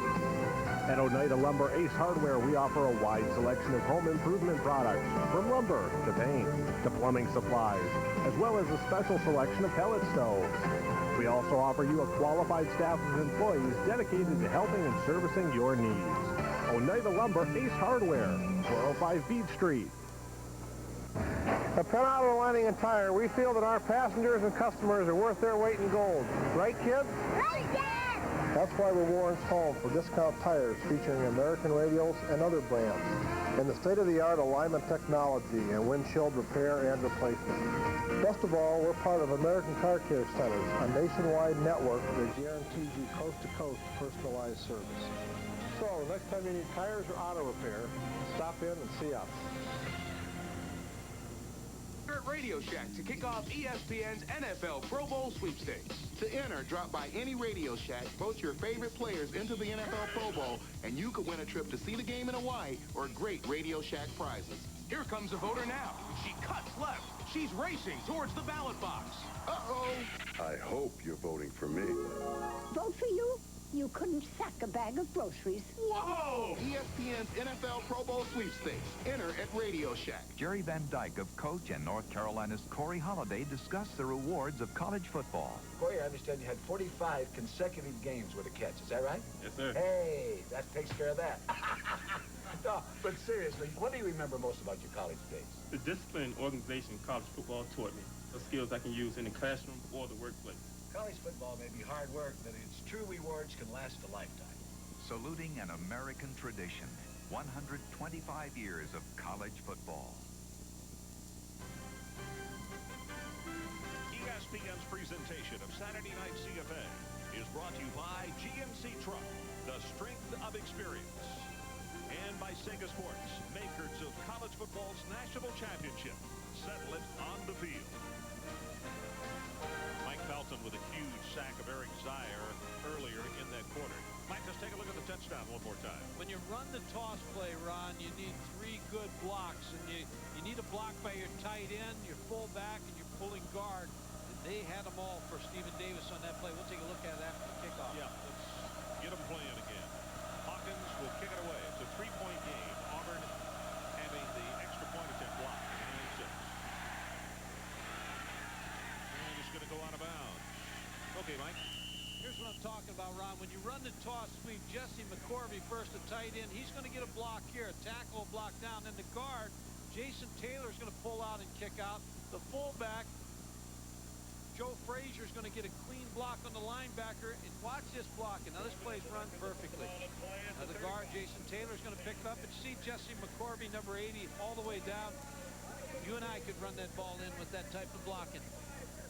At Oneida Lumber Ace Hardware, we offer a wide selection of home improvement products, from lumber to paint to plumbing supplies, as well as a special selection of pellet stoves. We also offer you a qualified staff of employees dedicated to helping and servicing your needs. Oneida Lumber Ace Hardware, 405 Beach Street. At Penn Auto Lining and Tire, we feel that our passengers and customers are worth their weight in gold. Right, kids? Right, Dad! That's why we're Warren's home for discount tires featuring American radials and other brands, and the state-of-the-art alignment technology and windshield repair and replacement. Best of all, we're part of American Car Care Centers, a nationwide network that guarantees you coast-to-coast personalized service. So, next time you need tires or auto repair, stop in and see us. Here at Radio Shack to kick off ESPN's NFL Pro Bowl sweepstakes. To enter, drop by any Radio Shack, vote your favorite players into the NFL Pro Bowl, and you could win a trip to see the game in Hawaii or great Radio Shack prizes. Here comes a voter now. She cuts left. She's racing towards the ballot box. Uh-oh. I hope you're voting for me. Vote for you? You couldn't sack a bag of groceries. Whoa! ESPN's NFL Pro Bowl sweepstakes. Enter at Radio Shack. Jerry Van Dyke of Coach and North Carolina's Corey Holliday discussed the rewards of college football. Corey, I understand you had 45 consecutive games with a catch. Is that right? Yes, sir. Hey, that takes care of that. No, but seriously, what do you remember most about your college days? The discipline and organization college football taught me. The skills I can use in the classroom or the workplace. College football may be hard work, but its true rewards can last a lifetime. Saluting an American tradition. 125 years of college football. ESPN's presentation of Saturday Night CFA is brought to you by GMC Truck, the strength of experience. And by Sega Sports, makers of college football's national championship. Settle it on the field. Mike Pelton with a huge sack of Eric Zier earlier in that quarter. Mike, just take a look at the touchdown one more time. When you run the toss play, Ron, you need 3 good blocks, and you need a block by your tight end, your fullback, and your pulling guard. And they had them all for Stephen Davis on that play. We'll take a look at it after the kickoff. Yeah, let's get them playing again. Hawkins will kick it away. It's a 3-point game. Auburn having the extra point attempt block. And it's going to go out of bounds. Okay, Mike. Here's what I'm talking about, Ron. When you run the toss sweep, Jesse McCorvey first, a tight end. He's going to get a block here. A tackle, block down. And the guard, Jason Taylor, is going to pull out and kick out. The fullback, Joe Frazier, is going to get a clean block on the linebacker. And watch this blocking. Now, this play's run perfectly. Now, the guard, Jason Taylor, is going to pick it up. And see Jesse McCorvey, number 80, all the way down. You and I could run that ball in with that type of blocking.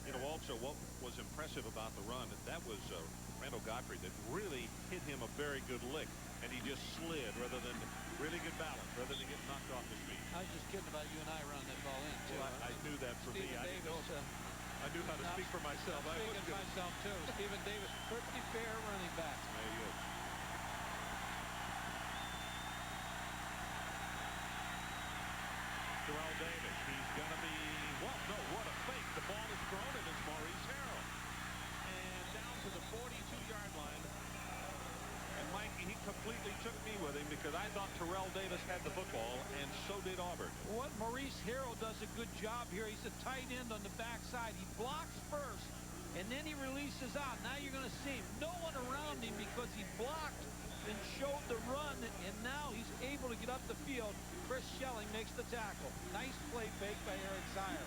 You know, also, what was impressive about the run, that was Randall Godfrey that really hit him a very good lick, and he just slid rather than really good balance, rather than get knocked off his feet. I was just kidding about you and I running that ball in, too. Well, I knew that for me. I knew how to speak for myself. I'm speaking for myself, too. Stephen Davis, pretty fair running back. There he is. Terrell Davis, he's going to be, well, no, what a fake. The ball is thrown, and it's Maurice Harrell. And down to the 42-yard line. And Mike, he completely took me with him because I thought Terrell Davis had the football, and so did Auburn. What Maurice Harrell does a good job here. He's a tight end on the backside. He blocks first, and then he releases out. Now you're going to see him. No one around him because he blocked and showed the run, and now he's able to get up the field. Chris Schelling makes the tackle. Nice play fake by Eric Zier.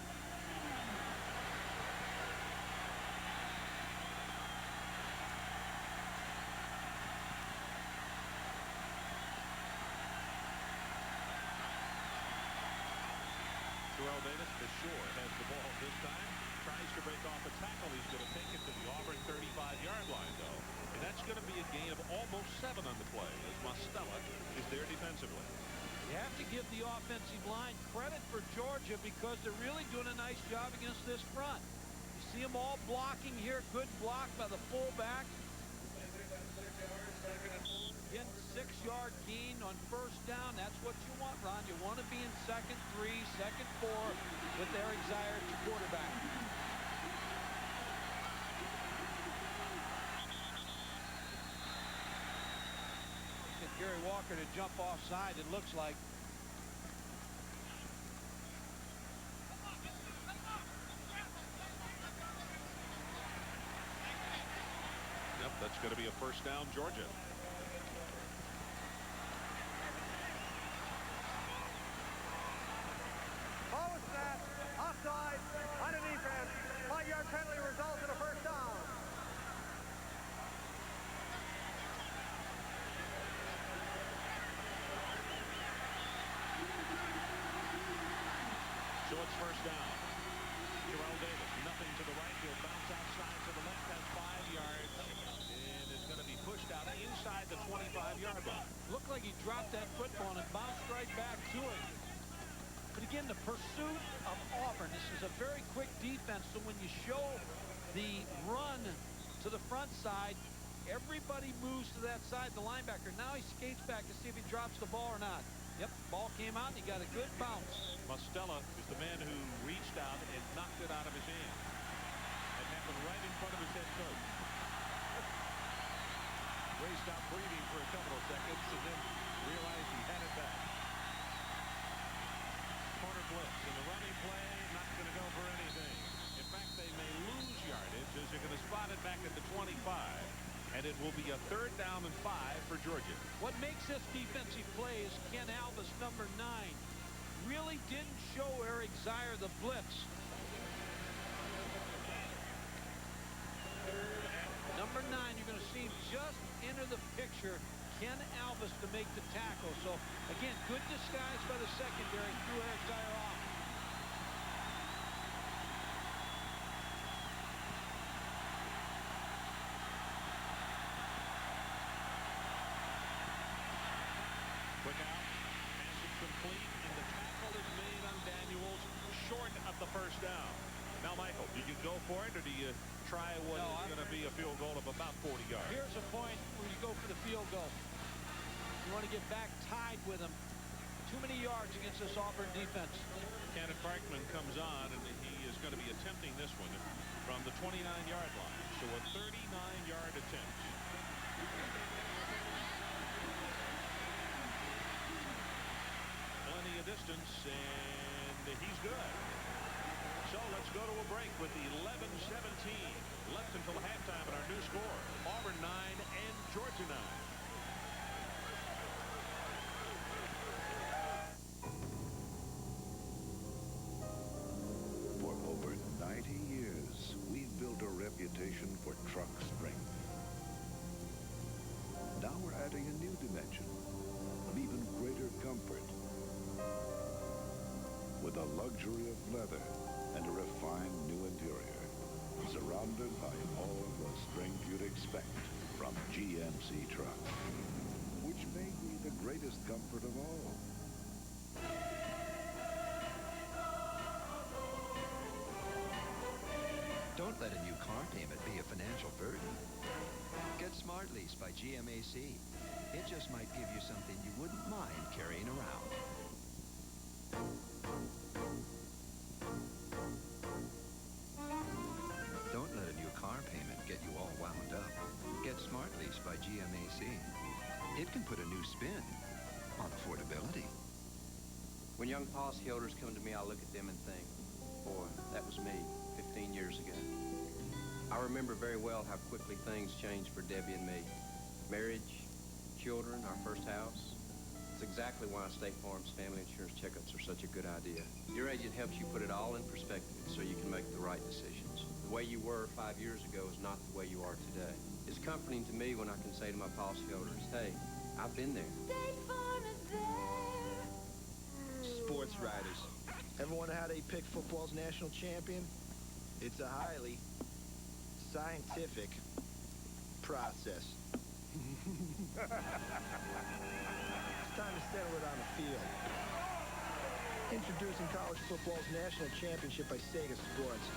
Terrell Davis, for sure, has the ball this time. Tries to break off a tackle. He's going to take it to the Auburn 35-yard line, though. And that's going to be a gain of almost 7 on the play as Mostella is there defensively. You have to give the offensive line credit for Georgia because they're really doing a nice job against this front. You see them all blocking here. Good block by the fullback. Again, 6-yard gain on first down. That's what you want, Ron. You want to be in 2nd 3, 2nd 4 with Eric Zier at your quarterback. Walker to jump offside, it looks like. Yep, that's going to be a first down, Georgia. Ball was snapped, offside, on a defense. 5-yard penalty results in a first down. So it's first down. Terrell Davis, nothing to the right. He'll bounce outside to the left. Has 5 yards. And is going to be pushed out inside the 25-yard line. Looked like he dropped that football and it bounced right back to him. But again, the pursuit of Auburn, this is a very quick defense. So when you show the run to the front side, everybody moves to that side, the linebacker. Now he skates back to see if he drops the ball or not. Yep, ball came out and he got a good bounce. Mostella is the man who reached out and knocked it out of his hand. It happened right in front of his head coach. Ray stopped breathing for a couple of seconds and then realized he had it back. Corner blitz in the running play, not going to go for anything. In fact, they may lose yardage as they're going to spot it back at the 25. And it will be a 3rd down and 5 for Georgia. What makes this defensive play is Ken Alvis, number 9, really didn't show Eric Zier the blitz. Number 9, you're going to see him just enter the picture. Ken Alvis to make the tackle. So, again, good disguise by the secondary. Threw Eric Zier off. Quick out. Pass is complete, and the tackle is made on Daniels short of the first down. Now, Michael, do you go for it, or do you try what is going to be a field goal of about 40 yards? Here's a point where you go for the field goal. You want to get back tied with them. Too many yards against this Auburn defense. Cannon Parkman comes on, and he is going to be attempting this one from the 29-yard line. So a 39-yard attempt. Plenty of distance, and he's good. So let's go to a break with 11-17 left until halftime at our new score. Auburn 9 and Georgia 9. For over 90 years, we've built a reputation for truck strength. Now we're adding a new dimension of even greater comfort. With a luxury of leather and a refined new interior, surrounded by all the strength you'd expect from GMC trucks, which may be the greatest comfort of all. Don't let a new car payment be a financial burden. Get Smart Lease by GMAC. It just might give you something you wouldn't mind carrying around. Don't let a new car payment get you all wound up. Get Smart Lease by GMAC. It can put a new spin on affordability. When young policyholders come to me, I look at them and think, boy, that was me 15 years ago. I remember very well how quickly things changed for Debbie and me. Marriage, children, our first house. It's exactly why State Farm's family insurance checkups are such a good idea. Your agent helps you put it all in perspective so you can make the right decisions. The way you were 5 years ago is not the way you are today. It's comforting to me when I can say to my policyholders, hey, I've been there. State Farm is there. Sports writers. Ever wonder how they pick football's national champion? It's a highly scientific process. It's time to settle it on the field. Introducing college football's national championship by Sega Sports.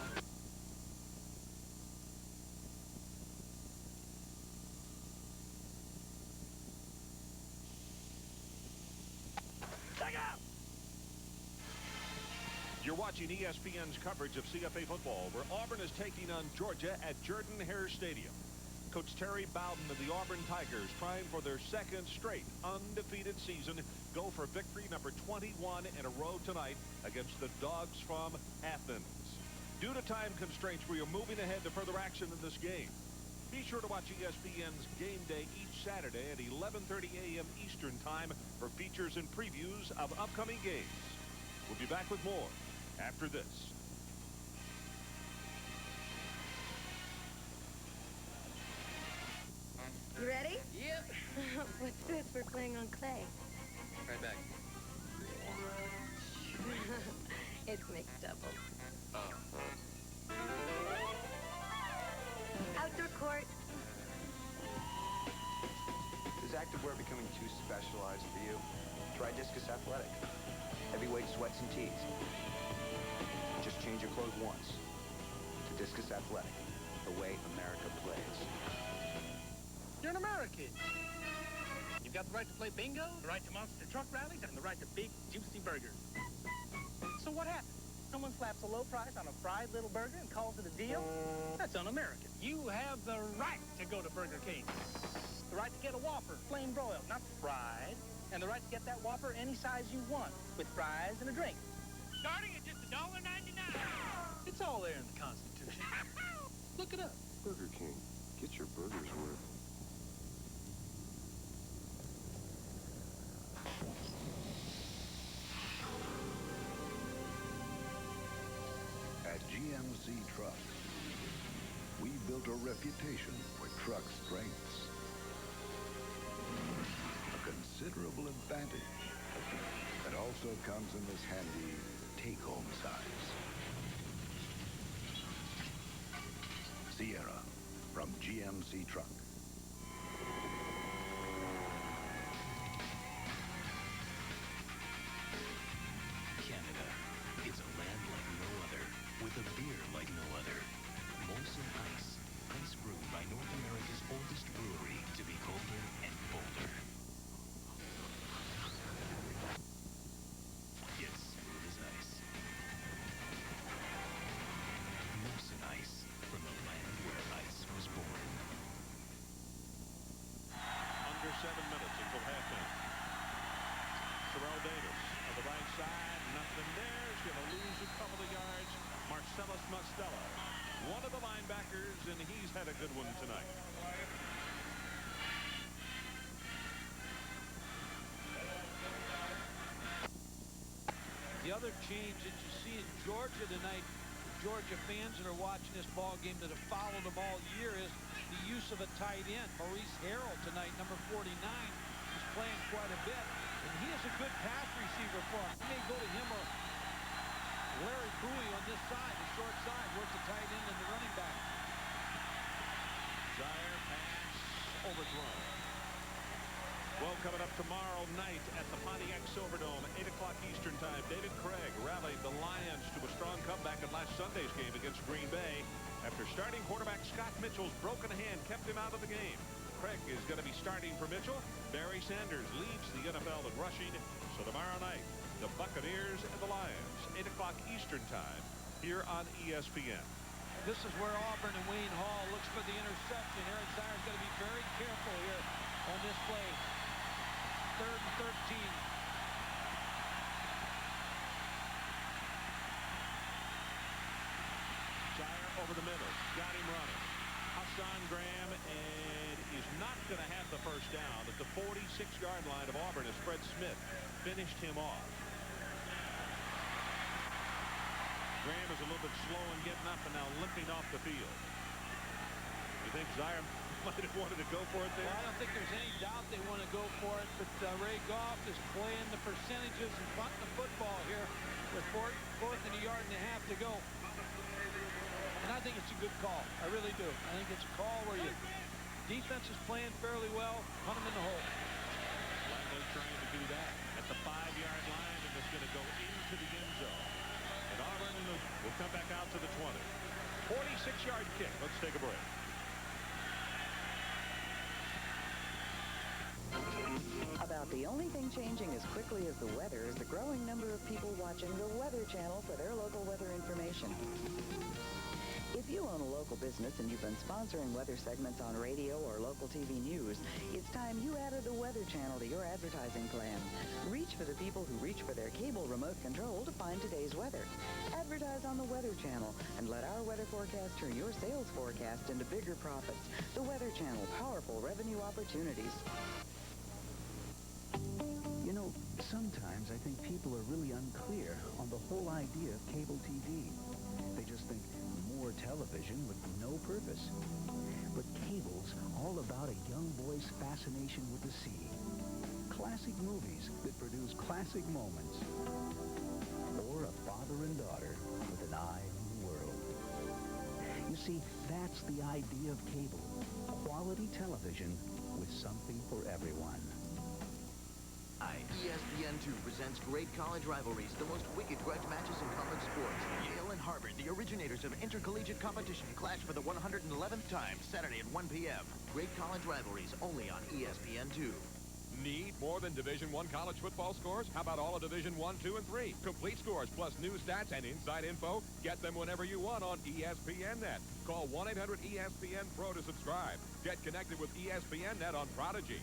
You're watching ESPN's coverage of CFA football, where Auburn is taking on Georgia at Jordan-Hare Stadium. Coach Terry Bowden of the Auburn Tigers, trying for their second straight undefeated season, go for victory number 21 in a row tonight against the Dogs from Athens. Due to time constraints, we are moving ahead to further action in this game. Be sure to watch ESPN's Game Day each Saturday at 11:30 a.m. Eastern Time for features and previews of upcoming games. We'll be back with more after this. You ready? Yep. What's this? We're playing on clay. Right back. It's mixed double. Outdoor court. Is activewear becoming too specialized for you? Try Discus Athletic. Heavyweight sweats and tees. Just change your clothes once. To Discus Athletic, the way America plays. You're an American. You've got the right to play bingo, the right to monster truck rallies, and the right to big, juicy burgers. So what happens? Someone slaps a low price on a fried little burger and calls it a deal? That's un-American. You have the right to go to Burger King. The right to get a Whopper, plain broiled, not fried. And the right to get that Whopper any size you want, with fries and a drink. Starting at just $1.99. It's all there in the Constitution. Look it up. Burger King. Get your burger's worth. At GMC Truck, we built a reputation for truck strengths. A considerable advantage that also comes in this handy take-home size. Sierra from GMC Truck. Canada. It's a land like no other, with a beer like no other. Molson Ice. Ice brewed by North America's oldest brewery to be colder and bolder. It's smooth as ice. Molson Ice, from the land where ice was born. Under 7 minutes until halftime. Terrell Davis on the right side, nothing there. He's going to lose a couple of yards. Marcellus Mostella, one of the linebackers, and he's had a good one tonight. The other change that you see in Georgia tonight, Georgia fans that are watching this ball game that have followed them all year, is the use of a tight end. Maurice Harrell tonight, number 49, is playing quite a bit, and he is a good pass receiver for him. He may go to him or Larry Bowie on this side, the short side, work the tight end and the running back. Zaire pass overthrown. Well, coming up tomorrow night at the Pontiac Silverdome, 8 o'clock Eastern Time, David Craig rallied the Lions to a strong comeback in last Sunday's game against Green Bay after starting quarterback Scott Mitchell's broken hand kept him out of the game. Craig is going to be starting for Mitchell. Barry Sanders leads the NFL in rushing. So tomorrow night, the Buccaneers and the Lions, 8 o'clock Eastern Time, here on ESPN. This is where Auburn and Wayne Hall looks for the interception. Eric Zaire's got to be very careful here on this play. 3rd and 13. Zaire over the middle. Got him running. Hassan Graham and is not going to have the first down at the 46-yard line of Auburn as Fred Smith finished him off. Graham is a little bit slow in getting up and now limping off the field. You think Zaire might have wanted to go for it there? Well, I don't think there's any doubt they want to go for it, but Ray Goff is playing the percentages and punting the football here with fourth and a yard and a half to go. And I think it's a good call. I really do. I think it's a call where your defense is playing fairly well, punt them in the hole. Langley trying to do that at the 5-yard line, and it's going to go into the end zone. And Auburn will come back out to the 20. 46-yard kick. Let's take a break. About the only thing changing as quickly as the weather is the growing number of people watching the Weather Channel for their local weather information. If you own a local business and you've been sponsoring weather segments on radio or local TV news, it's time you added the Weather Channel to your advertising plan. Reach for the people who reach for their cable remote control to find today's weather. Advertise on the Weather Channel and let our weather forecast turn your sales forecast into bigger profits. The Weather Channel, powerful revenue opportunities. You know, sometimes I think people are really unclear on the whole idea of cable TV. They just think more television with no purpose. But cable's all about a young boy's fascination with the sea. Classic movies that produce classic moments. Or a father and daughter with an eye on the world. You see, that's the idea of cable. Quality television with something for everyone. ESPN2 presents Great College Rivalries, the most wicked grudge matches in college sports. Yale and Harvard, the originators of intercollegiate competition, clash for the 111th time, Saturday at 1 p.m. Great College Rivalries, only on ESPN2. Need more than Division I college football scores? How about all of Division I, 2, and 3? Complete scores plus new stats and inside info. Get them whenever you want on ESPNnet. Call 1-800-ESPN-PRO to subscribe. Get connected with ESPNnet on Prodigy.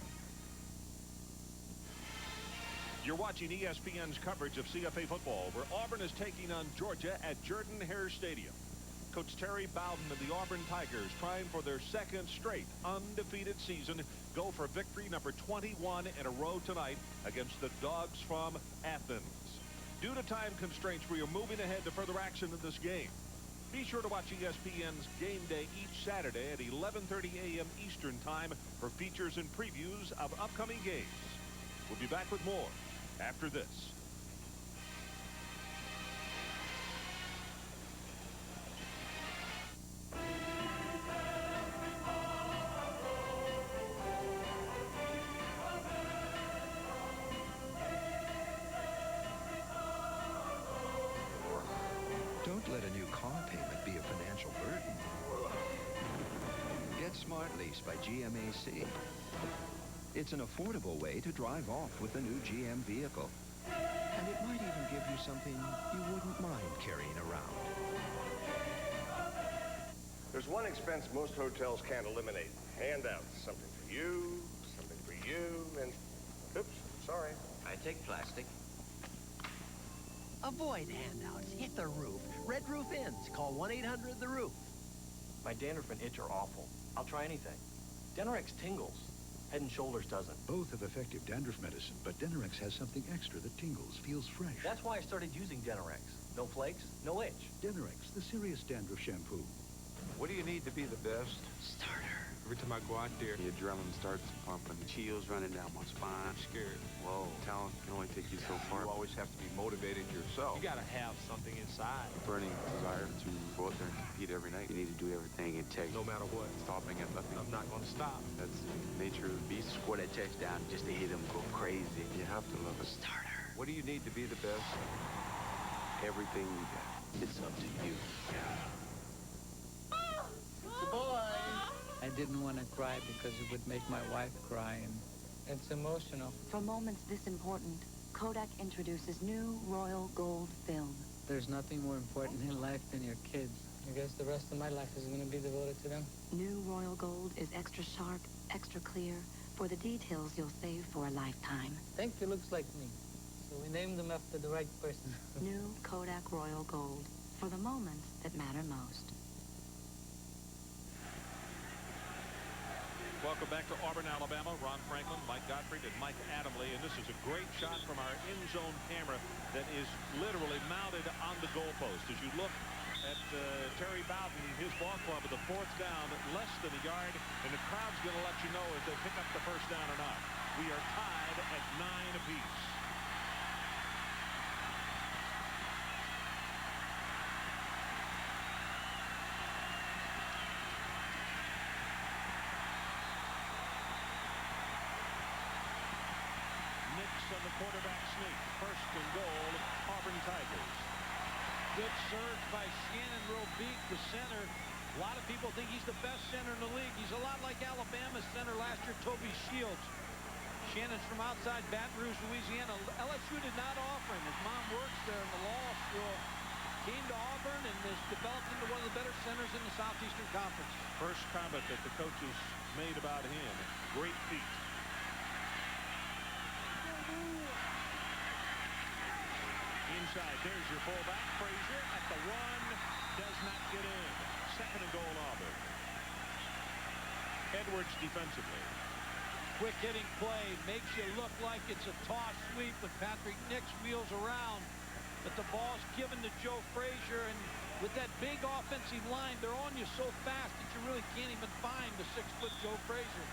You're watching ESPN's coverage of CFA football, where Auburn is taking on Georgia at Jordan-Hare Stadium. Coach Terry Bowden and the Auburn Tigers, trying for their second straight undefeated season, go for victory number 21 in a row tonight against the Dogs from Athens. Due to time constraints, we are moving ahead to further action in this game. Be sure to watch ESPN's Game Day each Saturday at 11:30 a.m. Eastern Time for features and previews of upcoming games. We'll be back with more after this. Don't let a new car payment be a financial burden. Get Smart Lease by GMAC. It's an affordable way to drive off with a new GM vehicle. And it might even give you something you wouldn't mind carrying around. There's one expense most hotels can't eliminate. Handouts. Something for you, something for you, and... Oops, sorry. I take plastic. Avoid handouts. Hit the roof. Red Roof Inns. Call 1-800-THE-ROOF. My dandruff and itch are awful. I'll try anything. Denorex tingles. Head and Shoulders doesn't. Both have effective dandruff medicine, but Denorex has something extra that tingles, feels fresh. That's why I started using Denorex. No flakes, no itch. Denorex, the serious dandruff shampoo. What do you need to be the best? Starter. Every time I go out there, the adrenaline starts pumping, chills running down my spine. I'm scared. Whoa. Talent can only take you so far. You always have to be motivated yourself. You gotta have something inside. A burning desire to go out there and compete every night. You need to do everything it takes. No matter what. Stopping at nothing. I'm not gonna stop. That's the nature of the beast. Score that touchdown just to hit him go crazy. You have to love it. Starter. What do you need to be the best? Everything you got. It's up to you. It's a boy. I didn't want to cry because it would make my wife cry, and it's emotional. For moments this important, Kodak introduces new Royal Gold film. There's nothing more important in life than your kids. I guess the rest of my life is going to be devoted to them. New Royal Gold is extra sharp, extra clear, for the details you'll save for a lifetime. I think he looks like me, so we named him after the right person. New Kodak Royal Gold, for the moments that matter most. Welcome back to Auburn, Alabama. Ron Franklin, Mike Gottfried, and Mike Adamley. And this is a great shot from our in-zone camera that is literally mounted on the goalpost. As you look at Terry Bowden, his ball club with the fourth down, less than a yard, and the crowd's going to let you know if they pick up the first down or not. We are tied at 9 apiece. On the quarterback sneak. First and goal, Auburn Tigers. Good surge by Shannon Robique, the center. A lot of people think he's the best center in the league. He's a lot like Alabama's center last year, Toby Shields. Shannon's from outside Baton Rouge, Louisiana. LSU did not offer him. His mom works there in the law school. came to Auburn and has developed into one of the better centers in the Southeastern Conference. First comment that the coaches made about him, great feet. Inside, there's your fullback, Frazier at the 1, does not get in. Second and goal, Auburn. Edwards defensively. Quick hitting play, makes you look like it's a toss sweep with Patrick Nix wheels around. But the ball's given to Joe Frazier, and with that big offensive line, they're on you so fast that you really can't even find the 6-foot Joe Frazier.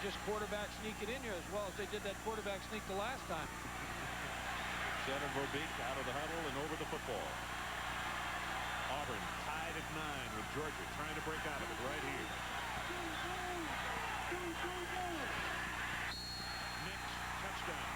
Just quarterback sneak it in here as well as they did that quarterback sneak the last time. Shannon Verbeek out of the huddle and over the football. Auburn tied at 9 with Georgia trying to break out of it right here. Nix, touchdown.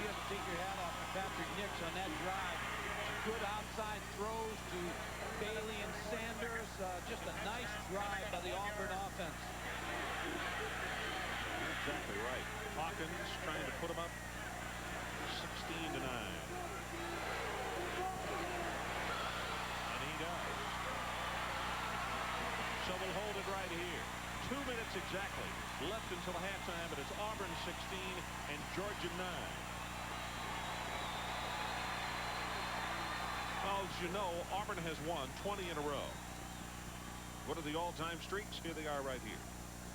You have to take your hat off to Patrick Nix on that drive. Good outside throws to Bailey and Sanders. Just a nice drive by the Auburn offense. You're exactly right. Hawkins trying to put him up 16-9. And he does. So we'll hold it right here. 2 minutes exactly left until halftime. It is Auburn 16 and Georgia 9. Well, as you know, Auburn has won 20 in a row. What are the all-time streaks? Here they are right here.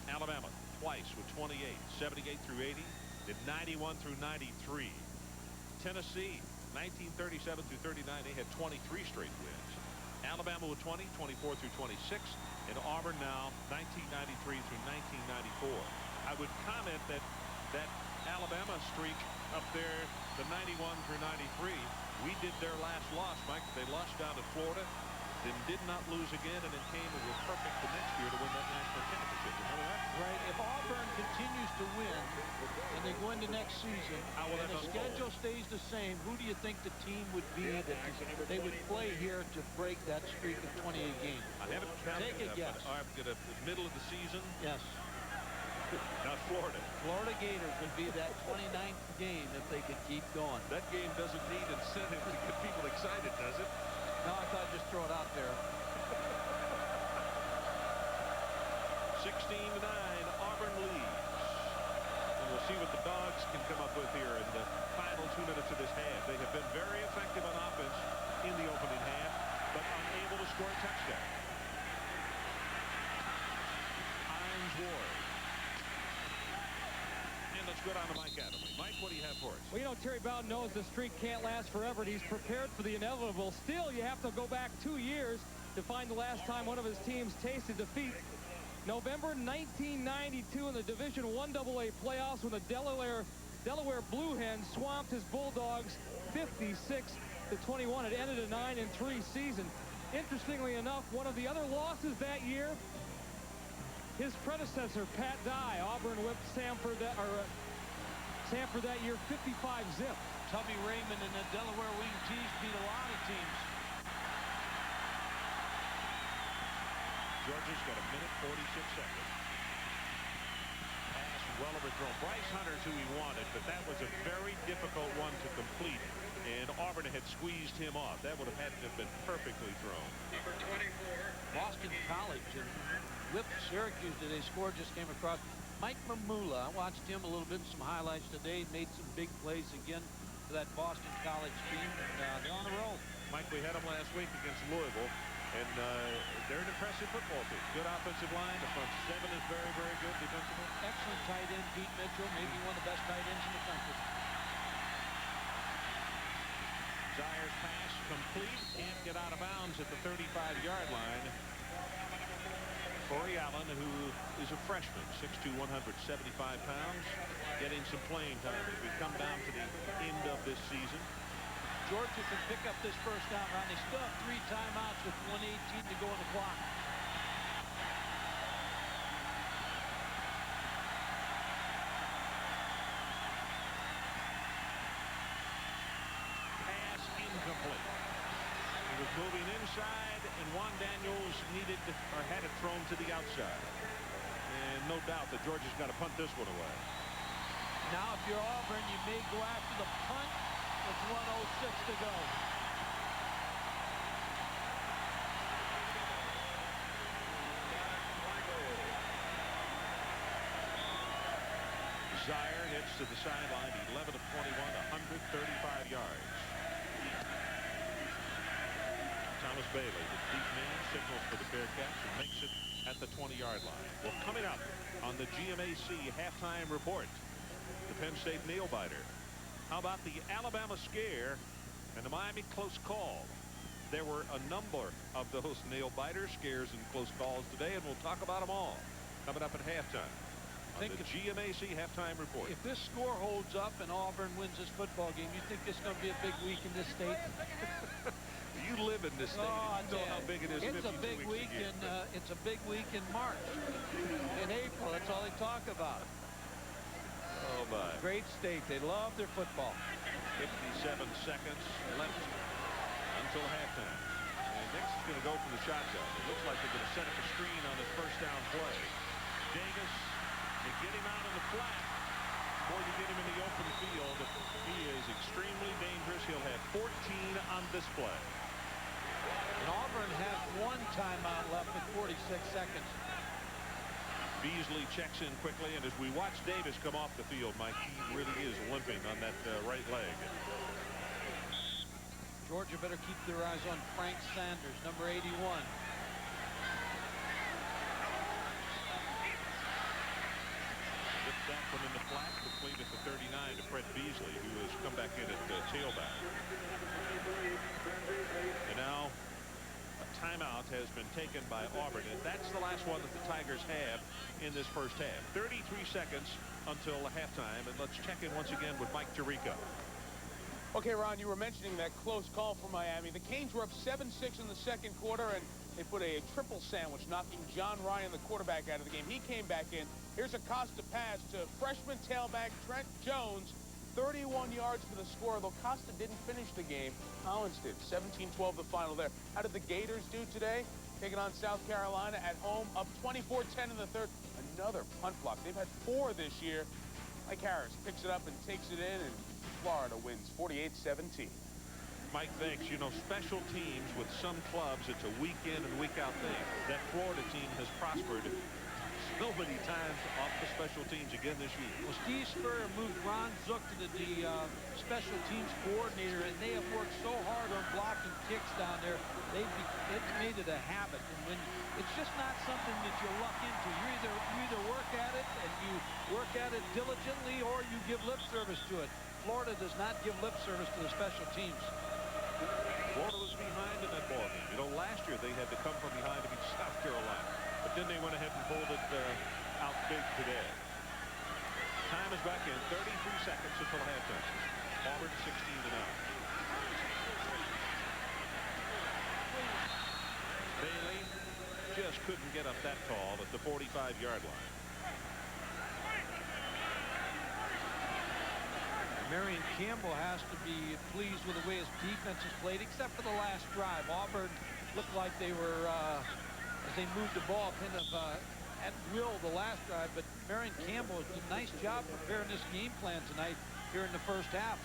Alabama twice with 28, 78 through 80, then 91 through 93. Tennessee, 1937 through 39, they had 23 straight wins. Alabama with 20, 24 through 26, and Auburn now 1993 through 1994. I would comment that Alabama streak up there, the 91 through 93, we did their last loss, Mike. They lost down to Florida, then did not lose again, and then came and were perfect the next year to win that national championship. Remember that? Right. If Auburn continues to win and they go into next season and the schedule stays the same, who do you think the team would be that they would play here to break that streak of 28 games? I haven't counted. Take a guess. I'm going to middle of the season. Yes. Not Florida. Florida Gators would be that 29th game if they could keep going. That game doesn't need incentive to get people excited, does it? No, I thought I'd just throw it out there. 16-9, Auburn leads. And we'll see what the Dogs can come up with here in the final 2 minutes of this half. They have been very effective on offense in the opening half, but unable to score a touchdown. Hines Ward. Let's go down to Mike Adams. Mike, what do you have for us? Well, you know, Terry Bowden knows the streak can't last forever, and he's prepared for the inevitable. Still, you have to go back 2 years to find the last time one of his teams tasted defeat. November 1992 in the Division I AA playoffs when the Delaware Blue Hens swamped his Bulldogs 56-21. It ended a 9-3 season. Interestingly enough, one of the other losses that year, his predecessor, Pat Dye, Auburn whipped Samford that year 55-zip. Tubby Raymond and the Delaware Wing Tees beat a lot of teams. Georgia's got 1 minute 46 seconds. Pass well overthrown. Bryce Hunter's who he wanted, but that was a very difficult one to complete, and Auburn had squeezed him off. That would have had to have been perfectly thrown. Number 24. Boston College and whipped Syracuse today. Score just came across. Mike Mamula, I watched him a little bit in some highlights today. Made some big plays again for that Boston College team, and they're on the roll. Mike, we had them last week against Louisville, and they're an impressive football team. Good offensive line. The front seven is very, very good defensively. Excellent tight end, Pete Mitchell, maybe one of the best tight ends in the country. Zayer's pass complete. Can't get out of bounds at the 35-yard line. Corey Allen, who is a freshman, 6'2", 175 pounds, getting some playing time as we come down to the end of this season. Georgia can pick up this first down, Ron. They still have 3 timeouts with 1:18 to go on the clock. moving inside, and Juan Daniels needed or had it thrown to the outside. And no doubt that Georgia's got to punt this one away. Now, if you're Auburn, you may go after the punt with 1:06 to go. Zaire hits to the sideline, 11 of 21, 135 yards. Thomas Bailey, the deep man, signals for the Bearcats and makes it at the 20-yard line. Well, coming up on the GMAC halftime report, the Penn State nail-biter. How about the Alabama scare and the Miami close call? There were a number of those nail-biter scares and close calls today, and we'll talk about them all coming up at halftime. On the GMAC halftime report. If this score holds up and Auburn wins this football game, you think this is going to be a big week in this state? You live in this state. You know how big it is. It's a big week it's a big week in March. In April, that's all they talk about. Oh my. Great state. They love their football. 57 seconds left until halftime. And Nix is going to go for the shotgun. It looks like they're going to set up a screen on this first down play. Davis, you get him out in the flat before you get him in the open field. He is extremely dangerous. He'll have 14 on display. And Auburn has one timeout left with 46 seconds. Beasley checks in quickly, and as we watch Davis come off the field, Mike, he really is limping on that right leg. Georgia better keep their eyes on Frank Sanders, number 81. That one in the flat, complete at the 39 to Fred Beasley, who has come back in at tailback. And now a timeout has been taken by Auburn, and that's the last one that the Tigers have in this first half. 33 seconds until halftime, and let's check in once again with Mike Tirico. Okay, Ron, you were mentioning that close call for Miami. The Canes were up 7-6 in the second quarter, and they put a triple sandwich, knocking John Ryan, the quarterback, out of the game. He came back in. Here's a Costa pass to freshman tailback Trent Jones. 31 yards for the score, though Costa didn't finish the game. Collins did. 17-12 the final there. How did the Gators do today? Taking on South Carolina at home, up 24-10 in the third. Another punt block. They've had 4 this year. Mike Harris picks it up and takes it in, and Florida wins 48-17. Mike, thanks. You know, special teams with some clubs, it's a week in and week out thing. That Florida team has prospered so many times off the special teams again this year. Well, Steve Spurrier moved Ron Zook to the special teams coordinator, and they have worked so hard on blocking kicks down there. It's made it a habit, and when it's just not something that you luck into. You either work at it and you work at it diligently, or you give lip service to it. Florida does not give lip service to the special teams. Florida was behind in that ball game. You know, last year they had to come from behind to beat South Carolina. But then they went ahead and pulled it out big today. Time is back in. 33 seconds until halftime. Auburn 16-9. Bailey just couldn't get up that tall at the 45-yard line. Marion Campbell has to be pleased with the way his defense has played, except for the last drive. Auburn looked like they were, as they moved the ball, kind of at will the last drive. But Marion Campbell did a nice job preparing this game plan tonight here in the first half.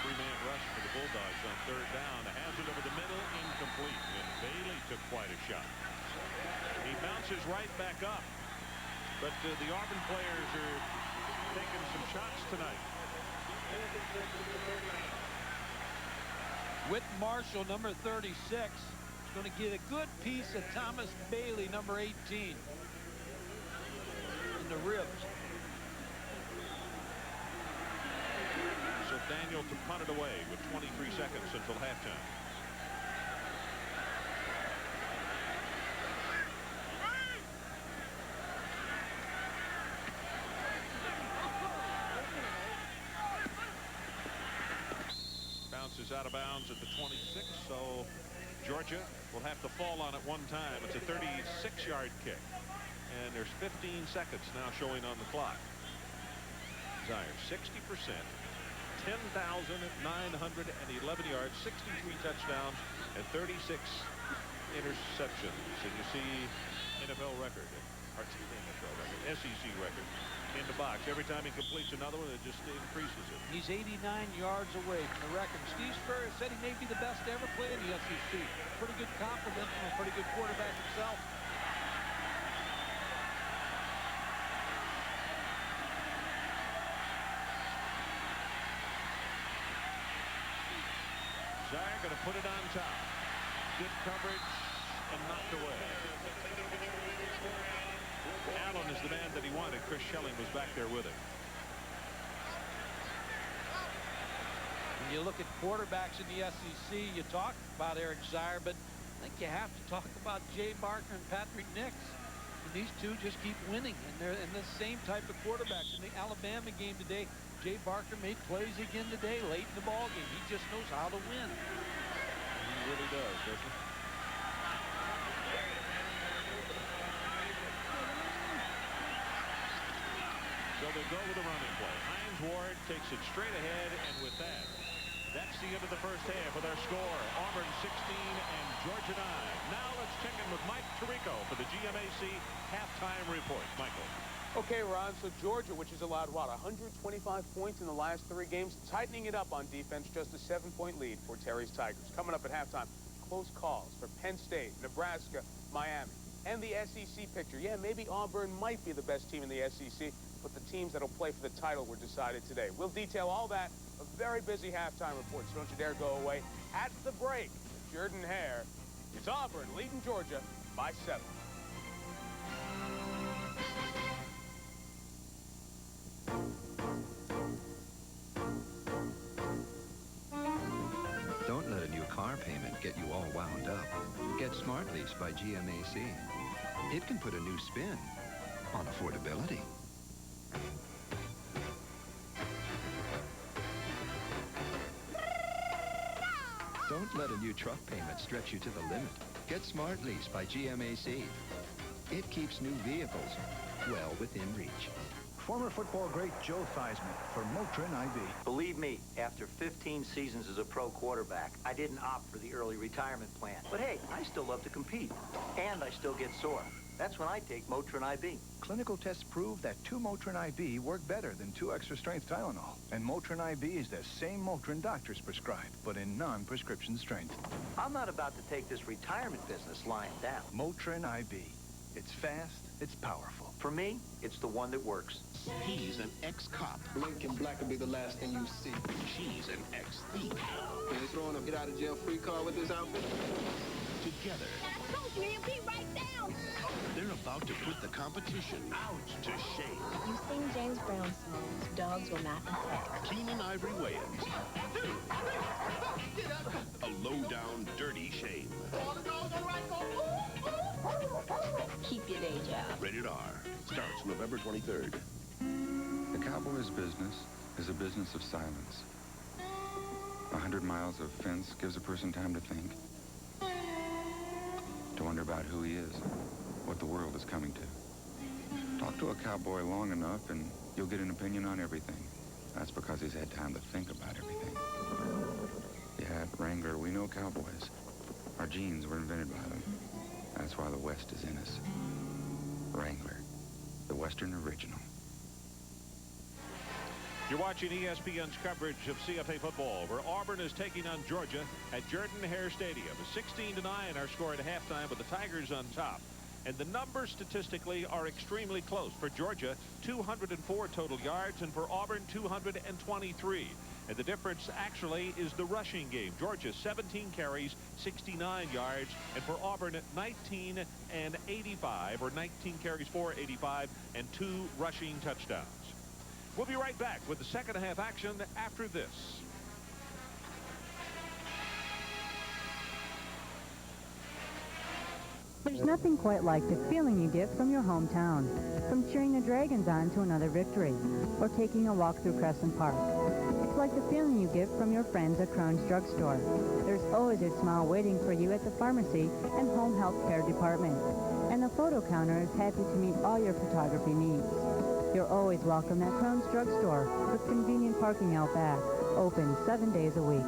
Three-man rush for the Bulldogs on third down. Has it over the middle, incomplete. And Bailey took quite a shot. He bounces right back up. But the Auburn players are taking some shots tonight. Whit Marshall, number 36, is going to get a good piece of Thomas Bailey, number 18, in the ribs. So Daniel to punt it away with 23 seconds until halftime. Bounces out of bounds at the 26, so Georgia will have to fall on it one time. It's a 36-yard kick. And there's 15 seconds now showing on the clock. Zaire, 60%, 10,911 yards, 63 touchdowns, and 36 interceptions. And you see NFL record, or NFL record, SEC record in the box. Every time he completes another one, it just increases it. He's 89 yards away from the record. Steve Spurrier said he may be the best to ever play in the SEC. Pretty good compliment from a pretty good quarterback himself. Zaire going to put it on top. Good coverage and knocked away. Allen is the man that he wanted. Chris Schelling was back there with him. When you look at quarterbacks in the SEC, you talk about Eric Zaire, but I think you have to talk about Jay Barker and Patrick Nix. And these two just keep winning, and they're in the same type of quarterbacks. In the Alabama game today, Jay Barker made plays again today, late in the ball game. He just knows how to win. He really does, doesn't he? So they go with a running play. Hines Ward takes it straight ahead, and with that, that's the end of the first half with our score. Auburn 16 and Georgia 9. Now let's check in with Mike Tirico for the GMAC halftime report. Michael. Okay, Ron, so Georgia, which has allowed, what, 125 points in the last 3 games, tightening it up on defense, just a 7-point lead for Terry's Tigers. Coming up at halftime, close calls for Penn State, Nebraska, Miami, and the SEC picture. Yeah, maybe Auburn might be the best team in the SEC, but the teams that'll play for the title were decided today. We'll detail all that, a very busy halftime report, so don't you dare go away. At the break, Jordan Hare, it's Auburn leading Georgia by 7. Don't let a new car payment get you all wound up. Get Smart Lease by GMAC. It can put a new spin on affordability. Don't let a new truck payment stretch you to the limit. Get Smart Lease by GMAC. It keeps new vehicles well within reach. Former football great Joe Theismann for Motrin IB. Believe me, after 15 seasons as a pro quarterback, I didn't opt for the early retirement plan. But hey, I still love to compete, and I still get sore. That's when I take Motrin IB. Clinical tests prove that 2 Motrin IB work better than 2 extra-strength Tylenol. And Motrin IB is the same Motrin doctors prescribe, but in non-prescription strength. I'm not about to take this retirement business lying down. Motrin IB. It's fast, it's powerful. For me, it's the one that works. He's an ex-cop. Lincoln Black will be the last thing you see. She's an ex-thief. Are they throwing a get-out-of-jail-free card with this outfit? Together, I told you he'll be right down. they're about to put the competition to shame. You sing James Brown songs, dogs will not attack. Keenan Ivory Wayans. A low-down, dirty shame. Keep your day job. Rated R. Starts November 23rd. The cowboy's business is a business of silence. 100 miles of fence gives a person time to think, to wonder about who he is, what the world is coming to. Talk to a cowboy long enough and you'll get an opinion on everything. That's because he's had time to think about everything. Yeah, at Wrangler, we know cowboys. Our genes were invented by them. That's why the West is in us. Wrangler, the Western original. You're watching ESPN's coverage of CFA football, where Auburn is taking on Georgia at Jordan-Hare Stadium. 16-9 our score at halftime with the Tigers on top. And the numbers statistically are extremely close. For Georgia, 204 total yards, and for Auburn, 223. And the difference actually is the rushing game. Georgia, 17 carries, 69 yards, and for Auburn, 19 and 85, or 19 carries for 85, and 2 rushing touchdowns. We'll be right back with the second half action after this. There's nothing quite like the feeling you get from your hometown, from cheering the Dragons on to another victory, or taking a walk through Crescent Park. It's like the feeling you get from your friends at Crohn's Drugstore. There's always a smile waiting for you at the pharmacy and home health care department. And the photo counter is happy to meet all your photography needs. You're always welcome at Crohn's Drugstore with convenient parking out back, open 7 days a week.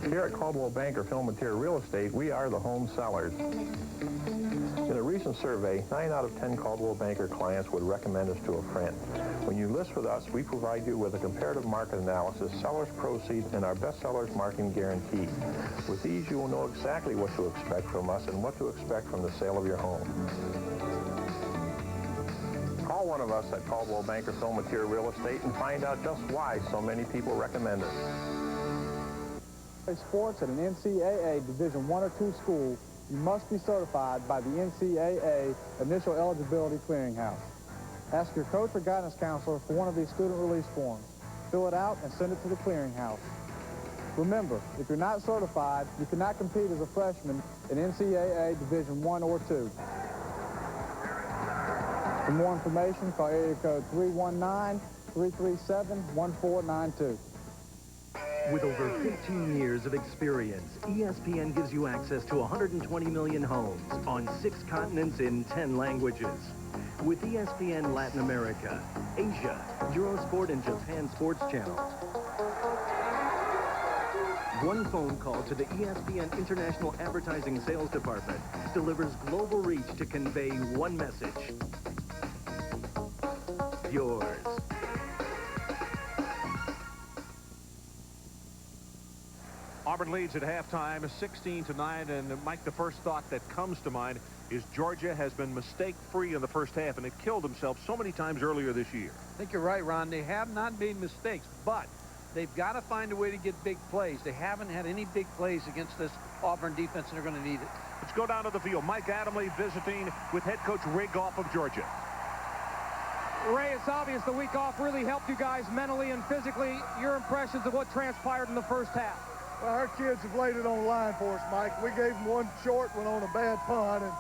Here at Caldwell Banker Film Material Real Estate, we are the home sellers. In a recent survey, 9 out of 10 Caldwell Banker clients would recommend us to a friend. When you list with us, we provide you with a comparative market analysis, seller's proceeds, and our best sellers marketing guarantee. With these, you will know exactly what to expect from us and what to expect from the sale of your home. Call one of us at Caldwell Banker Film Material Real Estate and find out just why so many people recommend us. Sports at an NCAA Division I or II school, you must be certified by the NCAA Initial Eligibility Clearinghouse. Ask your coach or guidance counselor for one of these student release forms. Fill it out and send it to the clearinghouse. Remember, if you're not certified, you cannot compete as a freshman in NCAA Division I or II. For more information, call area code 319-337-1492. With over 15 years of experience, ESPN gives you access to 120 million homes on 6 continents in 10 languages. With ESPN Latin America, Asia, Eurosport, and Japan Sports channels. One phone call to the ESPN International Advertising Sales Department delivers global reach to convey one message. Yours. Auburn leads at halftime, 16-9, and Mike, the first thought that comes to mind is Georgia has been mistake-free in the first half, and it killed themselves so many times earlier this year. I think you're right, Ron. They have not made mistakes, but they've got to find a way to get big plays. They haven't had any big plays against this Auburn defense, and they're going to need it. Let's go down to the field. Mike Adamle visiting with head coach Ray Goff of Georgia. Ray, it's obvious the week off really helped you guys mentally and physically. Your impressions of what transpired in the first half? Well, our kids have laid it on the line for us, Mike. We gave them one short one on a bad punt, and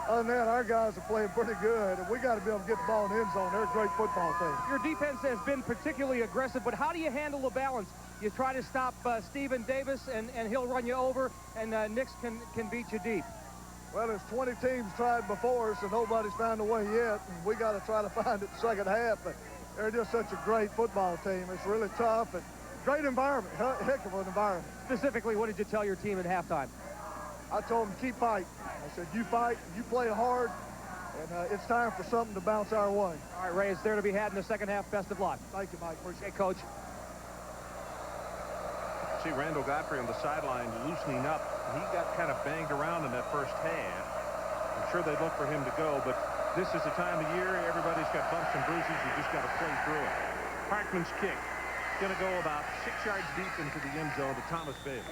other than that, our guys are playing pretty good, and we got to be able to get the ball in the end zone. They're a great football team. Your defense has been particularly aggressive, but how do you handle the balance? You try to stop Stephen Davis, and he'll run you over, and Nix can beat you deep. Well, there's 20 teams tried before us, and nobody's found a way yet, and we got to try to find it the second half, but they're just such a great football team. It's really tough, and great environment, heck of an environment. Specifically, what did you tell your team at halftime? I told them, keep fighting. I said, you fight, you play hard, and it's time for something to bounce our way. All right, Ray, it's there to be had in the second half. Best of luck. Thank you, Mike. Appreciate it. Hey, Coach. See Randall Godfrey on the sideline loosening up. He got kind of banged around in that first half. I'm sure they'd look for him to go, but this is the time of year. Everybody's got bumps and bruises. You just got to play through it. Hartman's kick. Going to go about 6 yards deep into the end zone to Thomas Bailey.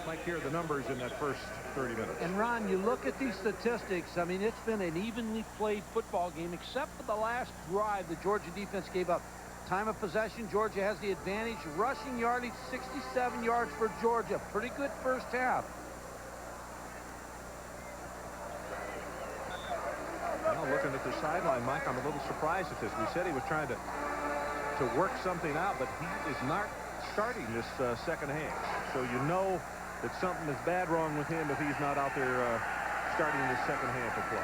Mike, here are the numbers in that first 30 minutes. And, Ron, you look at these statistics. I mean, it's been an evenly played football game, except for the last drive the Georgia defense gave up. Time of possession, Georgia has the advantage. Rushing yardage, 67 yards for Georgia. Pretty good first half. Well, looking at the sideline, Mike, I'm a little surprised at this. We said he was trying to work something out, but he is not starting this second half. So you know that something is bad wrong with him if he's not out there starting this second half of play.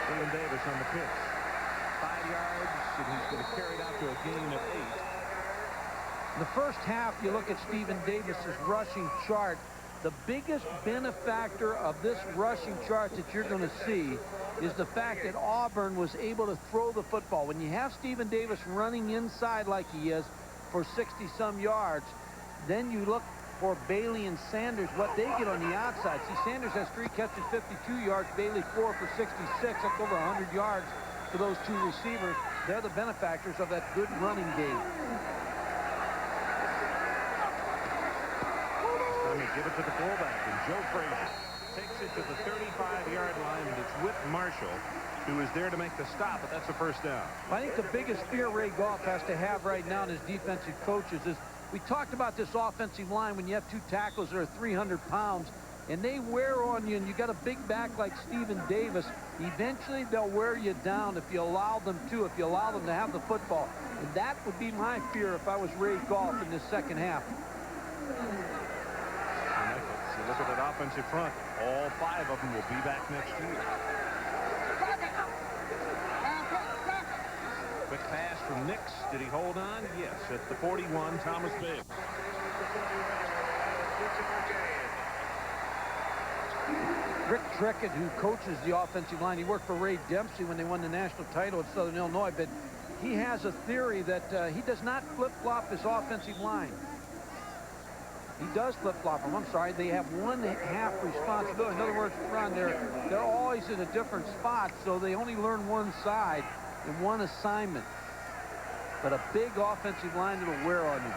Stephen Davis on the pitch. 5 yards, and he's going to carry it out to a gain of 8. The first half, you look at Stephen Davis's rushing chart. The biggest benefactor of this rushing chart that you're going to see is the fact that Auburn was able to throw the football. When you have Stephen Davis running inside like he is for 60-some yards, then you look for Bailey and Sanders, what they get on the outside. See, Sanders has 3 catches, 52 yards, Bailey 4 for 66. That's over 100 yards for those 2 receivers. They're the benefactors of that good running game. Let me give it to the fullback, and Joe Frazier takes it to the 35-yard line, and it's Whit Marshall who is there to make the stop, but that's a first down. I think the biggest fear Ray Goff has to have right now in his defensive coaches is We talked about this offensive line when you have two tackles that are 300 pounds, and they wear on you, and you got a big back like Stephen Davis. Eventually, they'll wear you down if you allow them to, if you allow them to have the football. And that would be my fear if I was Ray Goff in this second half. If you look at that offensive front, all 5 of them will be back next year. Quick pass from Nix. Did he hold on? Yes, at the 41, Thomas Bibb. Rick Trickett, who coaches the offensive line, he worked for Ray Dempsey when they won the national title at Southern Illinois, but he has a theory that he does not flip-flop his offensive line. He does flip-flop them. I'm sorry. They have one half responsibility. In other words, Ron, they're always in a different spot, so they only learn one side in one assignment. But a big offensive line that'll wear on you.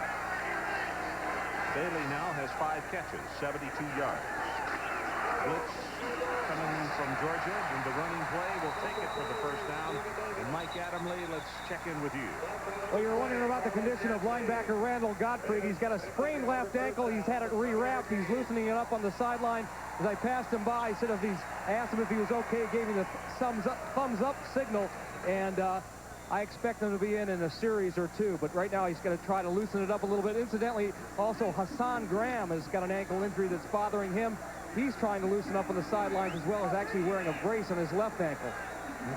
Bailey now has 5 catches, 72 yards. Blitz coming from Georgia, and the running play will take it for the first down. And Mike Adamle, let's check in with you. Well, you were wondering about the condition of linebacker Randall Gottfried. He's got a sprained left ankle. He's had it rewrapped. He's loosening it up on the sideline. As I passed him by, I asked him if he was okay, gave me the thumbs up signal, and I expect him to be in a series or 2, but right now he's going to try to loosen it up a little bit. Incidentally, also Hassan Graham has got an ankle injury that's bothering him. He's trying to loosen up on the sidelines as well as actually wearing a brace on his left ankle.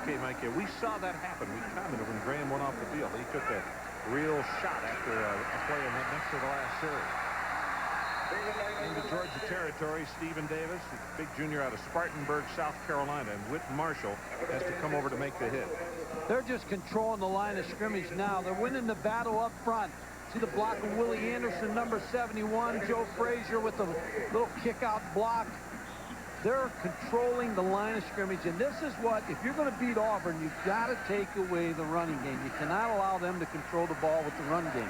Okay, Mike, we saw that happen. We commented when Graham went off the field. He took a real shot after a play in that next to the last series. Into Georgia territory, Stephen Davis, big junior out of Spartanburg, South Carolina, and Whit Marshall has to come over to make the hit. They're just controlling the line of scrimmage now. They're winning the battle up front. See the block of Willie Anderson, number 71, Joe Frazier with a little kick-out block. They're controlling the line of scrimmage, and this is what, if you're going to beat Auburn, you've got to take away the running game. You cannot allow them to control the ball with the run game.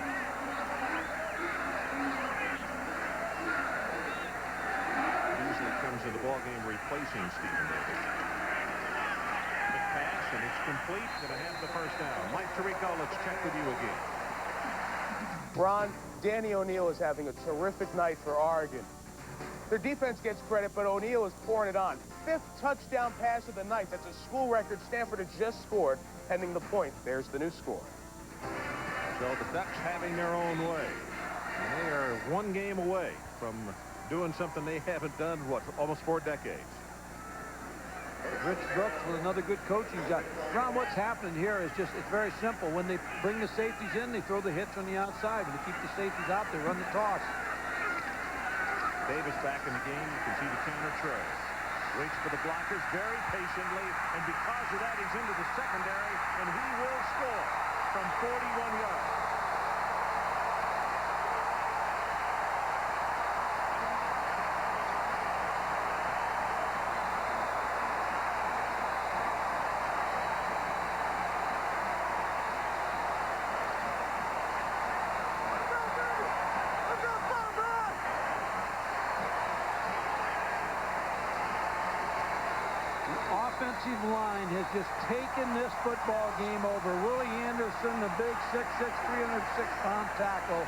Usually comes in the ball game replacing Stephen Davis. Big pass, and it's complete. Going to have the first down. Mike Tirico, let's check with you again. Ron, Danny O'Neal is having a terrific night for Oregon. Their defense gets credit, but O'Neal is pouring it on. 5th touchdown pass of the night. That's a school record Stanford has just scored, pending the point. There's the new score. So the Ducks having their own way. And they are 1 game away from doing something they haven't done, what, almost 4 decades. Rich Brooks with another good coaching job. Ron, what's happening here is just, it's very simple. When they bring the safeties in, they throw the hits on the outside. When they keep the safeties out, they run the toss. Davis back in the game. You can see the counter trail. Waits for the blockers very patiently, and because of that, he's into the secondary, and he will score from 41 yards. Offensive line has just taken this football game over. Willie Anderson, the big 6'6", 306-pound tackle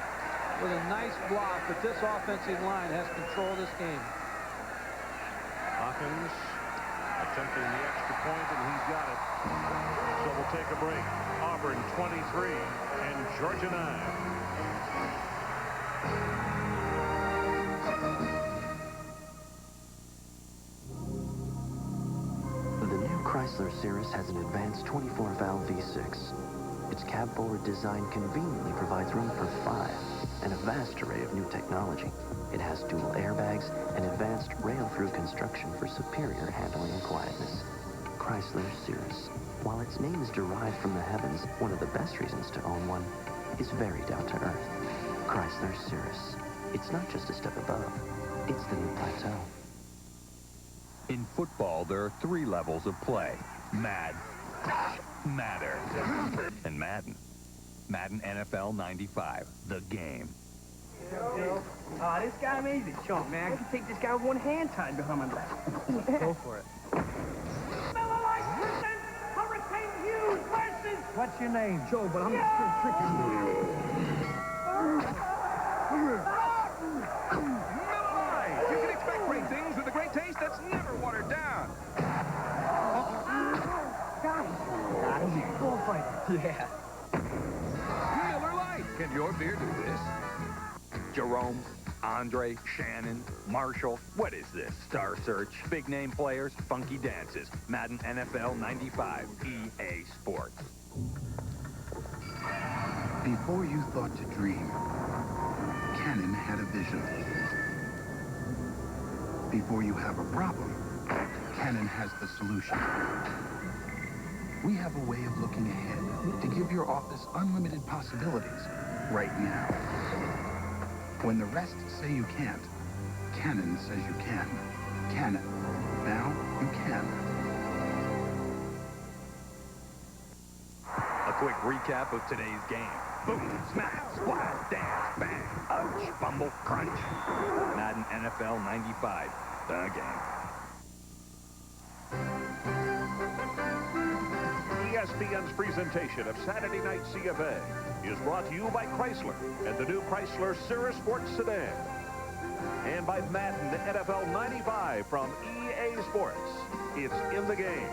with a nice block, but this offensive line has control of this game. Hawkins attempting the extra point, and he's got it. So we'll take a break. Auburn 23 and Georgia 9. Chrysler Cirrus has an advanced 24-valve V6. Its cab-forward design conveniently provides room for 5 and a vast array of new technology. It has dual airbags and advanced rail-through construction for superior handling and quietness. Chrysler Cirrus. While its name is derived from the heavens, one of the best reasons to own one is very down to earth. Chrysler Cirrus. It's not just a step above, it's the new plateau. In football, there are 3 levels of play. Mad, Matter, and Madden. Madden NFL 95, the game. This guy amazing, chump, man. I can take this guy with one hand tied behind my back. Go for it. Hurricane Hughes versus... What's your name? Joe, but I'm just tricky. Yeah. Miller Lite. Can your beer do this? Jerome, Andre, Shannon, Marshall. What is this? Star Search. Big name players, funky dances. Madden NFL 95. EA Sports. Before you thought to dream, Canon had a vision. Before you have a problem, Canon has the solution. We have a way of looking ahead to give your office unlimited possibilities right now. When the rest say you can't, Canon says you can. Canon. Now you can. A quick recap of today's game. Boom, smack, splat, dance, bang, ouch, fumble, crunch. Madden NFL 95, the game. ESPN's presentation of Saturday Night C of A is brought to you by Chrysler and the new Chrysler Cirrus Sports Sedan. And by Madden NFL 95 from EA Sports. It's in the game.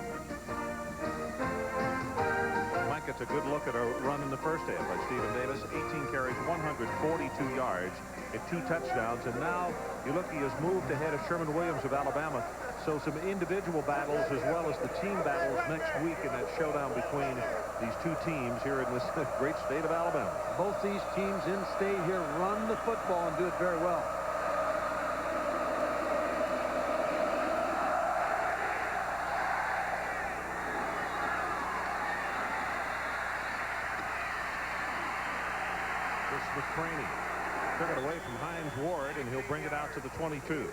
Mike gets a good look at a run in the first half by Stephen Davis. 18 carries, 142 yards, and 2 touchdowns. And now you look, he has moved ahead of Sherman Williams of Alabama. So some individual battles as well as the team battles next week in that showdown between these two teams here in this great state of Alabama. Both these teams in state here run the football and do it very well. McCraney took it away from Hines Ward, and he'll bring it out to the 22.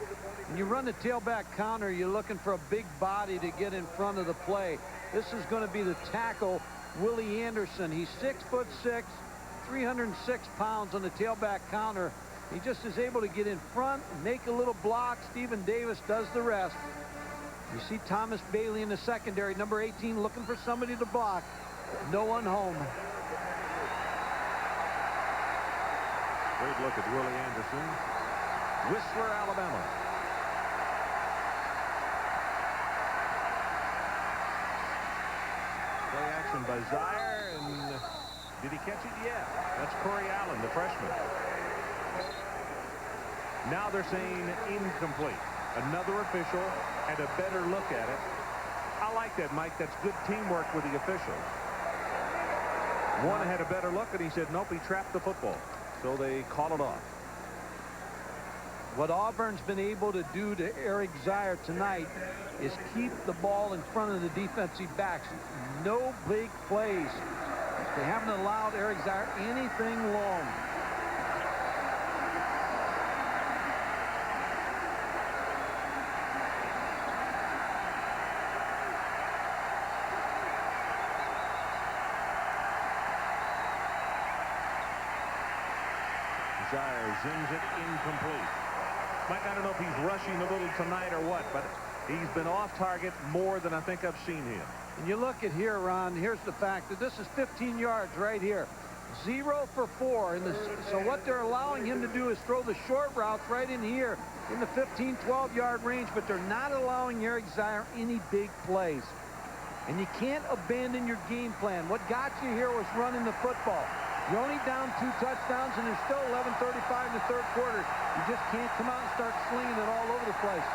When you run the tailback counter, you're looking for a big body to get in front of the play. This is going to be the tackle, Willie Anderson. He's 6'6", 306 pounds on the tailback counter. He just is able to get in front, make a little block. Stephen Davis does the rest. You see Thomas Bailey in the secondary, number 18, looking for somebody to block. No one home. Great look at Willie Anderson. Whistler, Alabama. Play action by Zaire, and did he catch it? Yeah. That's Corey Allen, the freshman. Now they're saying incomplete. Another official had a better look at it. I like that, Mike. That's good teamwork with the officials. One had a better look, and he said, nope, he trapped the football. So they call it off. What Auburn's been able to do to Eric Zaire tonight is keep the ball in front of the defensive backs. No big plays. They haven't allowed Eric Zaire anything long. Zaire zings it incomplete. Mike, I don't know if he's rushing a little tonight or what, but he's been off target more than I think I've seen him. And you look at here, Ron, here's the fact that this is 15 yards right here. 0 for 4. So what they're allowing him to do is throw the short routes right in here in the 15, 12-yard range, but they're not allowing Eric Zaire any big plays. And you can't abandon your game plan. What got you here was running the football. You're only down 2 touchdowns, and there's still 11:35 in the third quarter. You just can't come out and start slinging it all over the place.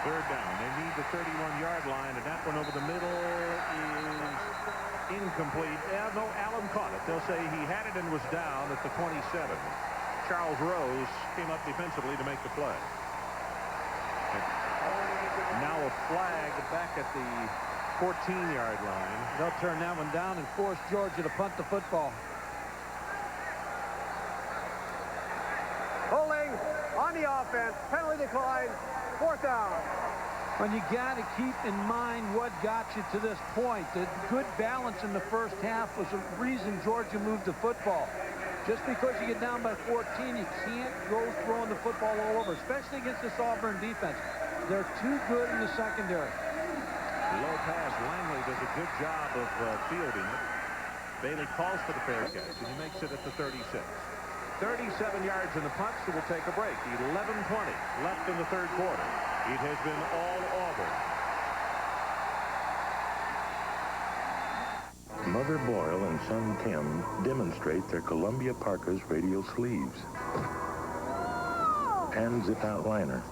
Third down. They need the 31-yard line, and that one over the middle is incomplete. Yeah, no, Allen caught it. They'll say he had it and was down at the 27. Charles Rose came up defensively to make the play. And now a flag back at the 14-yard line. They'll turn that one down and force Georgia to punt the football. Holding on the offense. Penalty decline. 4th down. When you got to keep in mind what got you to this point. The good balance in the first half was the reason Georgia moved the football. Just because you get down by 14, you can't go throwing the football all over, especially against this Auburn defense. They're too good in the secondary. Low pass. Langley does a good job of fielding it. Bailey calls for the fair catch, and he makes it at the 36. 37 yards in the punt, so we'll take a break. 11:20 left in the third quarter. It has been all Auburn. Mother Boyle and son Tim demonstrate their Columbia Parka's radial sleeves and zip-out liner.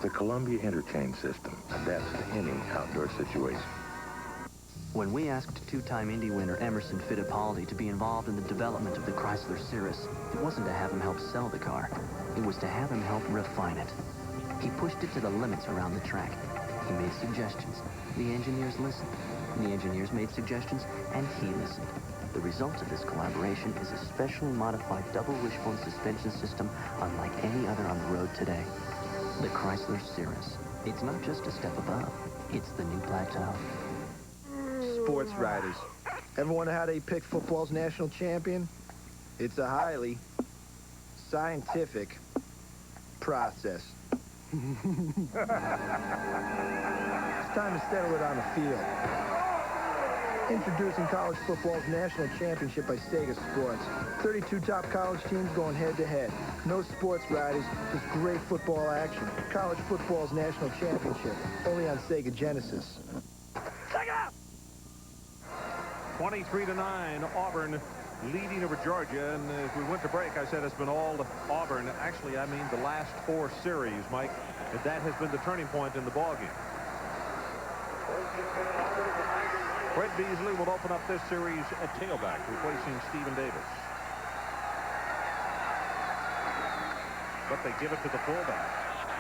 The Columbia interchange system adapts to any outdoor situation. When we asked two-time Indy winner Emerson Fittipaldi to be involved in the development of the Chrysler Cirrus, it wasn't to have him help sell the car. It was to have him help refine it. He pushed it to the limits around the track. He made suggestions. The engineers listened. The engineers made suggestions, and he listened. The result of this collaboration is a specially modified double wishbone suspension system unlike any other on the road today. The Chrysler Cirrus. It's not just a step above. It's the new plateau. Sports writers. Ever wonder how they pick football's national champion? It's a highly scientific process. It's time to settle it on the field. Introducing college football's national championship by Sega Sports. 32 top college teams going head-to-head. No sports riders, just great football action. College football's national championship, only on Sega Genesis. 23-9, Auburn leading over Georgia. And if we went to break, I said it's been all Auburn. Actually, I mean the last 4 series, Mike. That has been the turning point in the ballgame. Fred Beasley will open up this series at tailback, replacing Stephen Davis. But they give it to the fullback.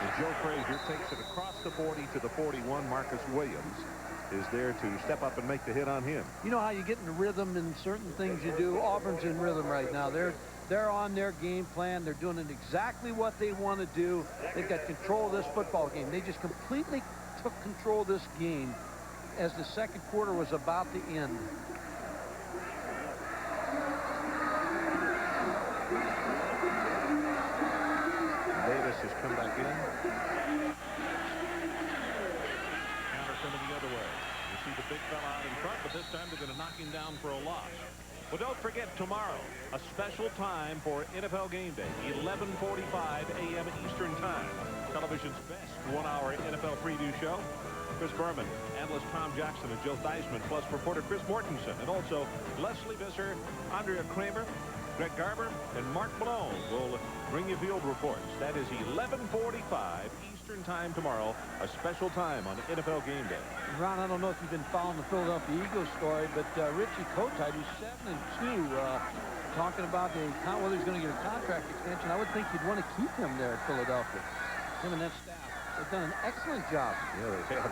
And Joe Frazier takes it across the 40 to the 41. Marcus Williams is there to step up and make the hit on him. You know how you get in the rhythm in certain things you do? Auburn's in rhythm right now. They're on their game plan. They're doing it exactly what they want to do. They've got control of this football game. They just completely took control of this game as the second quarter was about to end. Davis has come back in. Counter coming the other way. You see the big fella out in front, but this time they're going to knock him down for a loss. Well, don't forget, tomorrow, a special time for NFL Game Day, 11:45 a.m. Eastern Time. Television's best one-hour NFL preview show. Chris Berman, analyst Tom Jackson, and Joe Theismann, plus reporter Chris Mortensen, and also Leslie Visser, Andrea Kramer, Greg Garber, and Mark Malone will bring you field reports. That is 11:45 Eastern Time tomorrow, a special time on NFL Game Day. Ron, I don't know if you've been following the Philadelphia Eagles story, but Richie Kotite, who's 7-2, talking about whether he's going to get a contract extension. I would think you'd want to keep him there at Philadelphia. Him and that staff. They've done an excellent job. Yeah, they have.